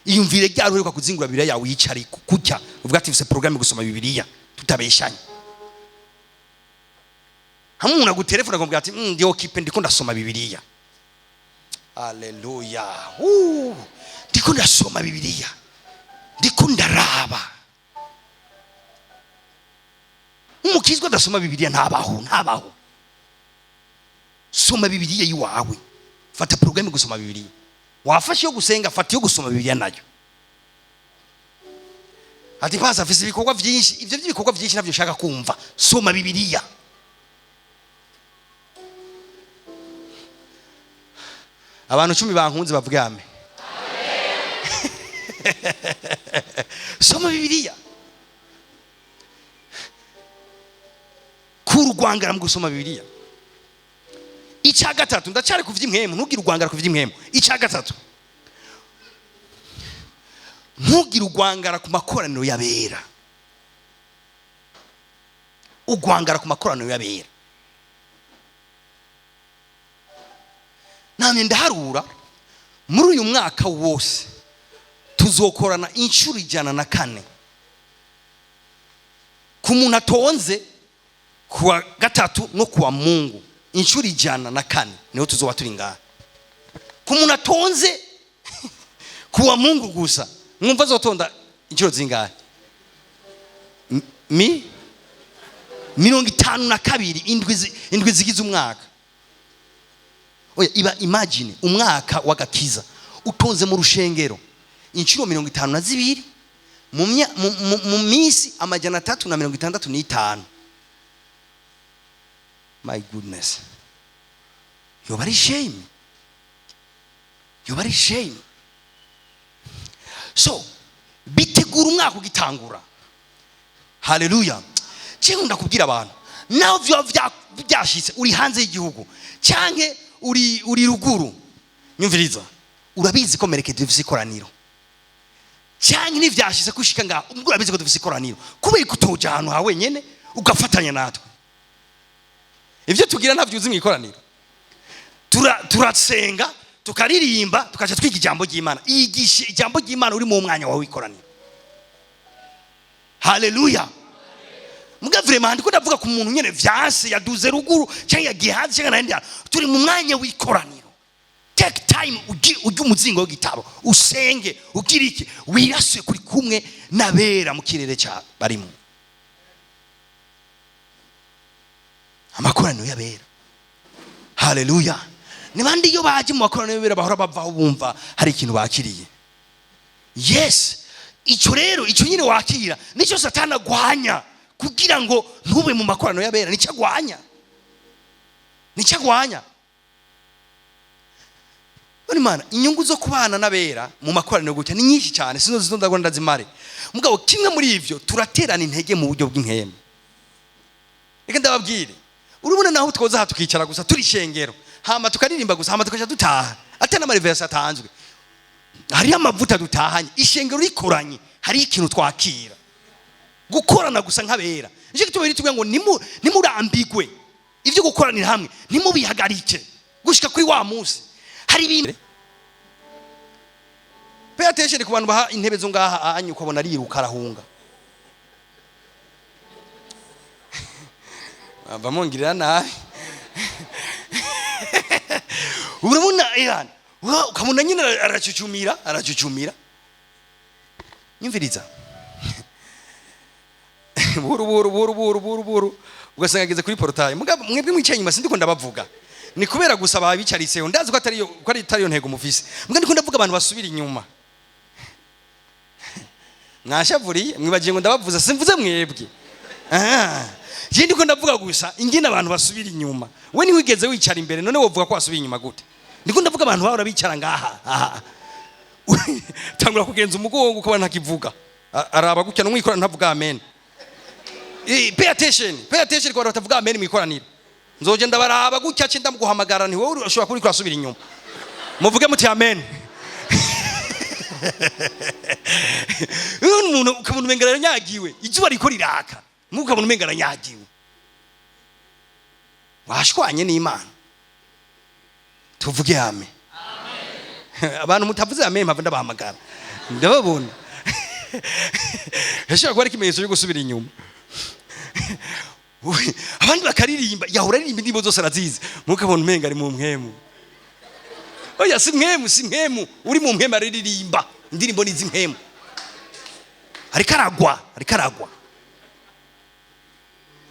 Iyumvire ryaruheruka kuzingura Bibiliya yawe yicari kutya uvuga ati mfise programme gusoma Bibiliya tutabeshanye. Hamuna gutelefona kumbwira ati ndi okipe ndiko ndasoma Bibiliya. Hallelujah. Ndiko ndasoma Bibiliya. Ndiko ndaraba. Umukizwa adasoma Bibiliya ntabaho. Soma Bibiliya yiwawe. Fata programme gusoma Bibiliya. Wafashe yo gusenga fata yo gusoma Bibiliya nayo. Ati pasa afise ibikorwa byinshi, ivyo by'ibikorwa byinshi navyo ushaka kumva. Soma Bibiliya. Abantu 10 bankunze bavuga amen. Soma Bibiliya. Kurwangara mu gusoma Bibiliya. Icya gatatu ndacyari kuvya impwemu ntugire urwangara kuvya impwemu. Icya gatatu ntugire urwangara ku makoraniro y'abera. Urwangara ku makoraniro y'abera. Namye ndaharura muri uyu mwaka wose tuzokorana inshuro 104. Ku muntu atonze kuwa gatatu no kuwa Mungu inshuro 104 niho tuzoba turi ngaha. Ku muntu atonze kuwa Mungu gusa mwumva zotonda inshuro zingahe? 52 indwi zigize umwaka. Oya iba imagine umwaka wagakiza utonze mu rushengero inshuro 52 mu minsi 365. My goodness, you very shame, you very shame. So bitegura umwaka ugitangura. Hallelujah. Cyo ndakubwira abantu naho byashitse uri hanze y'igihugu cyanke uri ruguru, nyumviriza, urabizi ko merekeje dufise ikoraniro cyanke n'ivyashitse kushika nga ubwo urabizi ko dufise ikoraniro kubera kutoja ahantu ha wenyene ugafatanya natwe. Ivyo tugira ntavyuzi mu ikoraniro, turasenga tukaririmba tukaje twiga ijambo ry'Imana. Igishe ijambo ry'Imana uri mu mwanya wawe w'ikoraniro. Hallelujah. Muga vraiment ndiko ndavuga ku muntu nyene vyase yaduze ruguru cyangwa yagiye hanze cyangwa nandi turi mu mwanya w'ikoraniro. Take time ujye umuzingo w'igitabo usenge ugirike wiraswe kuri kumwe nabera mu kirere cya barimo. Amakoraniro yabera. Hallelujah. Nibandi yo baje mu makoraniro yabera bahora bavaho bumva hari ikintu bakiriye. Yes, ico rero ico nyine wakira nico Satani agwanya kugira ngo ntube mu makoraniro yabera. Nico agwanya. Bari mana inyungu zo kubana nabera mu makoraniro gutya ni nyinshi cyane sino zitondagwa ndazimare. Mugabo kimwe muri ivyo turaterana intege mu buryo bw'inkeme. Reka ndababwire, urubona naho twoza tukicara gusa turi shengero hama tukaririmba gusa hama tukaja dutaha atana marivese atanzwe. Hari amavuta dutahanye ishengero rikoranye, hari ikintu twakira gukorana gusa nkabera. Nje kitubiri tuvuga ngo nimurambigwe ivyo gukoranira hamwe nimubihagarike gushika kuri wa munsi. Hari ibintu pay attention ku bantu baha intebe zo ngaha anyu ukabona riruka arahunga. Bamongirira nabi. Urabona Iran ukamuna nyine aracucumira. Nyumviriza. Buru ugasanga ageze kuri portail. Mwebwe mwicaye nyuma sindiko ndabavuga. Ni kubera gusa babicaritseho ndazi ko atari yo ntego mufise. Mbwa ndiko ndavuga abantu basubira inyuma. Mwashavuriye mwibagiye ngo ndabavuza simvuze mwebwe. Je ndiko ndavuga gusa ingine abantu basubira inyuma. We ni wigeze wicara imbere none wovuga ko wasubira inyuma gute? Ndiko ndavuga abantu bahora bicara ngaha. Tangura kugenza umugongo ukabana ntakivuga. Araba gutya no mwikorana ntavuga amen. Pay attention ko batavuga amen mwikoranira. Nzoje ndabaraba gutya cye ndamuguhamagara ni wowe ushobora kuri kwasubira inyuma. Muvuge muti amen. Umuntu ukabona umengara nyagiwe izuba riko riraka. Mukabona umengara nyagiwe. Washwanye n'Imana. Tuvuge amen. Abantu mutavuze amen mpava ndabahamagara. Ndababona. Hashaka kwari kimenyetso cyo gusubira inyuma. Abandi bakaririmba yahura aririmba indirimbo zose arazizi. Mukabona umenga ari mu mpemu. Oya si mpemu uri mu mpemu aririmba indirimbo nizi mpemu. Ariko aragwa.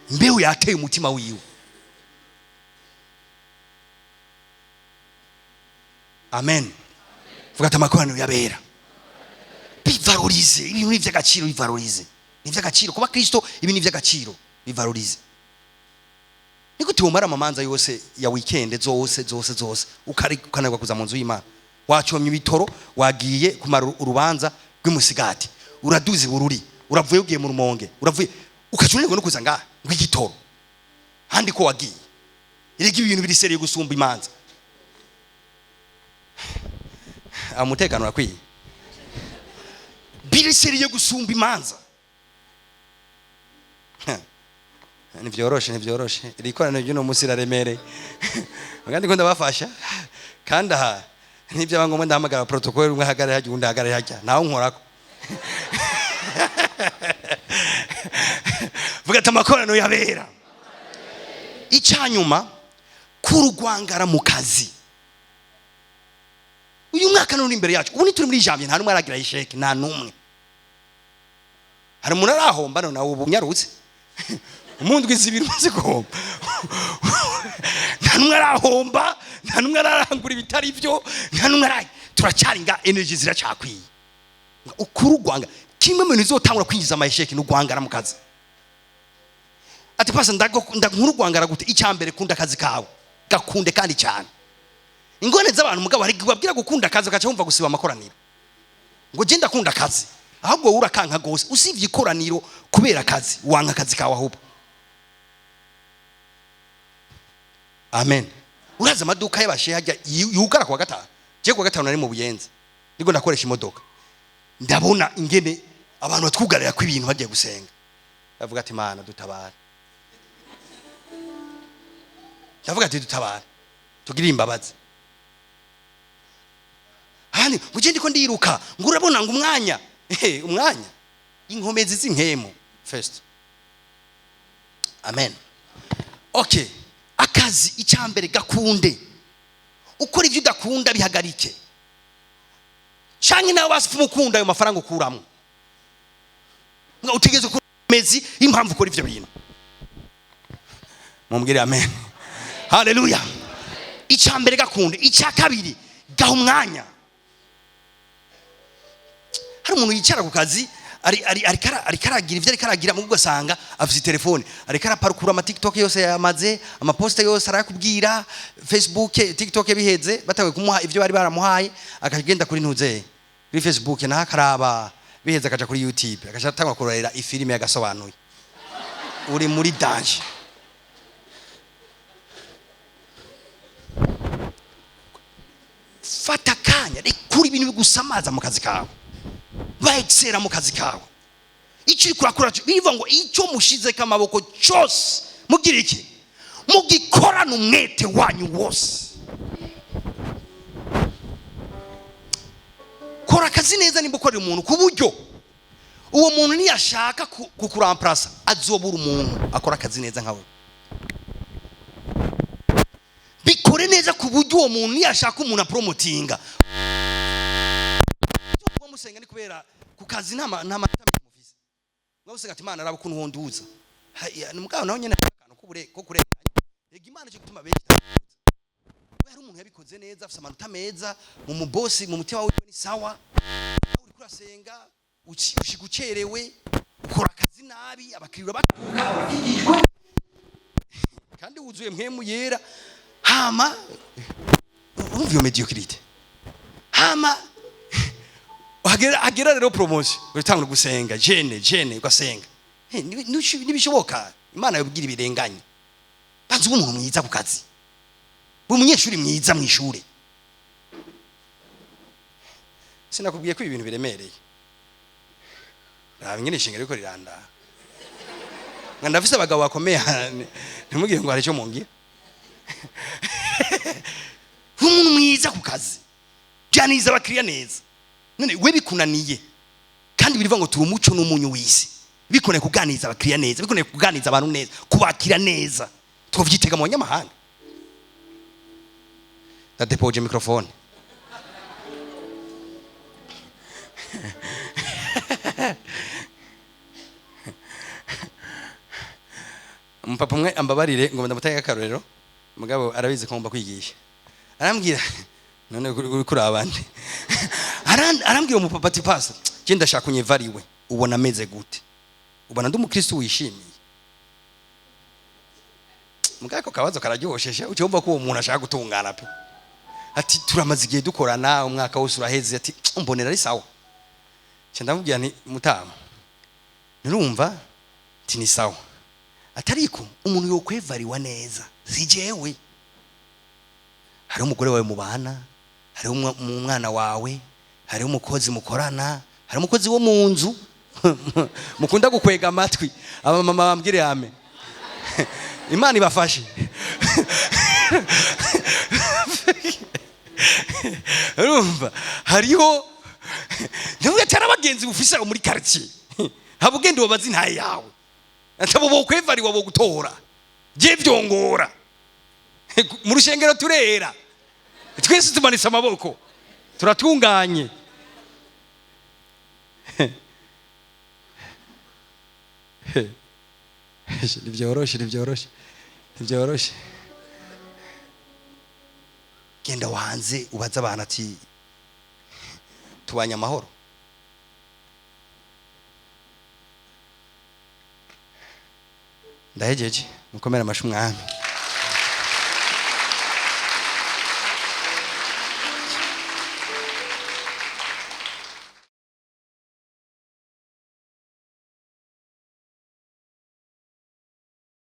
Mbeho yateye umutima wiwe. Amen. Vuga amakoraniro yabera. Bivalorize ibintu n'ivy'agaciro bivalorize. N'ivy'agaciro kuba Kristo ibi n'ivy'agaciro bivalorize. Niko tumara amamanza yose ya weekend zose ukanagwa kuza mu nzu y'Imana. Wacomye ibitoro wagiye kumara urubanza rw'umusigati. Uraduze bururi. Uravuye ugiye mu rumonge. Uravuye ukacunirwa no kuza ngaha ngw'igitoro. Handi ko wagiye. Irega ibintu biri seriye gusumba imanza. Umutekano wakwiye. Biri seriye gusumba imanza. Nivyoroshe irikorana y'uno munsi raremereye. Kandi ko ndabafasha kandi aha nivyo abangomwe ndahamagara protocol umwe hagare hajya undi hagare hajya naho nkorako. Vuga amakoraniro yabera. icyanyuma kurugwangara mu kazi. Uyu mwaka none imbere yacu ubu turi muri jamye nta numwe aragira isheke nta numwe. Hari umuntu arahomba none ubu nyarutse umundwi zibiri maze guhomba. Nta numwe arahomba, nta numwe ararangura ibitari byo, nta numwe arayi. Turacyaringa energy ziracakwiye. Ukurugwanga kimwe mu bintu bizotangura kwinjiza amasheke n'ugwangara mu kazi. Ati pasa ndagurugwangara gute? Icyambere kunda akazi kawe. Gakunde kandi cyane. Ingone z'abantu mugabo hari babwira gukunda akazi akaca wumva gusiba amakoraniro. Ngo je ndakunda akazi. Ahubwo urakanka gose usivye ikoraniro kubera akazi, wanka akazi kawe ahubwo. Amen. Uraza amaduka y'abashe hajya yugara kwa gatanu. Je kwa gatanu nari mu Buyenzi. Niko ndakoresha imodoka. Ndabona ingene abantu batwugarira ko ibintu bagiye gusenga. Bavuga ati Mana dutabara. Ndavuga ati dutabara. Tugire imbabazi. Hani muje ndiko ndiruka ngo urabona ngo umwanya. Umwanya. Inkomezi z'inkemo first. Amen. Okay. Akazi icyambere gakunde. Ukora ibyo udakunda bihagarike. Canke nawe basifu mukunda ayo mafaranga ukuramwe. Nga utegeze ko mezi impamvu ukora ivyo bintu. Mumbwire amen. Hallelujah. Icyambere gakunde, icyakabiri gaha umwanya. Hari umuntu yicara ku kazi ari karagira ivyo ari karagira mu gusanga afite telefone ari karaparukura ama TikTok yose yamaze ama post yose arakubwira Facebook TikTok biheze batawe kumuha ivyo bari baramuhaye akagenda kuri ntuze kuri Facebook na akaraba biheze akaja kuri YouTube akashatanga kurorera ifilime yagasobanuye uri muri danger. Fata kanya kuri ibintu bigusamaza mu kazi kawe. Baexera mu kazi kawe. Icyo kurakora bivuga ngo icyo mushize kamaboko cyose mugire iki mugikorana umwete wanyu wose. Kora akazi neza nimba ukorera umuntu ku buryo uwo muntu niyashaka kukuramplasa azobura umuntu akora akazi neza nkawe. Bikore neza ku buryo uwo muntu niyashaka umuntu promotinga. Musenga ni kubera ku kazi nta matame mufise. Ngabusenga ati Imana arabukuntu honduza. Ni mugabo naho nyene akantu ko kurenganya. Ega Imana cyo gutuma benshi. Hari umuntu yabikoze neza afite amanota meza mu mubosi mu mutima wawe ni sawa. Uri kurasenga ushigucerewe ukora akazi nabi abakiriro batuka abakigijwe. Kandi wuzuye mpemu yera hama umva iyo mediocrity. Hama agera rero promotion utangura gusenga jene ugasenga nibishoboka Imana yobwira ibirenganye banze umuntu mwiza ku kazi umunyeshuri mwiza mu ishuri. Sinakubwiye ko ibintu biremereye raba ingene shingiro riko riranda ndafise abagabo bakomeye ntimugire ngo hari cyo mungira. Umuntu mwiza ku kazi janiza abakiriya neza. None we bikunaniye kandi biriva ngo turi umuco n'umunyu w'isi bikoneye kuganiza abakiriya neza bikoneye kuganiza abantu neza kubakira neza twovyitega mu nyamahanga. Ndadepoje microphone. Mpapa umwe ambabarire ngo ndamutanga akarorero mugabo arabizi ko ngomba kwigisha. Arambwira none kuri abandi arambwira umupapa ati pasa je ndashaka unyevariwe ubona meze gute ubona ndi umukristo wishimiye. Mugako kabazo kararyosheshe ucyumva ko uwo muntu ashaka gutungana pe. Ati turamaze igihe dukorana umwaka wose uraheze ati mbonera ari sawa. Cyo ndamubwira nti mutama nurumva ati ni sawa atariko umuntu yokwevariwa neza si jewe. Hari umugore wawe mubana, hari umwana wawe, hari umukozi mukorana, hari umukozi wo mu nzu mukunda gukwega amatwi aba mama bambwire amen. Imana ibafashe. Urumva hariho ntabwo cyarabagenzi bufise muri quartier habugende wabazi ntaye yawe atabo bokwevariwa bo gutora je vyongora mu rushengero turera twese tumanitse amaboko turatunganye nivyoroshe genda wanze ubaza abantu ati tubanye amahoro. Ndahejeje mukomera amashyi umwami.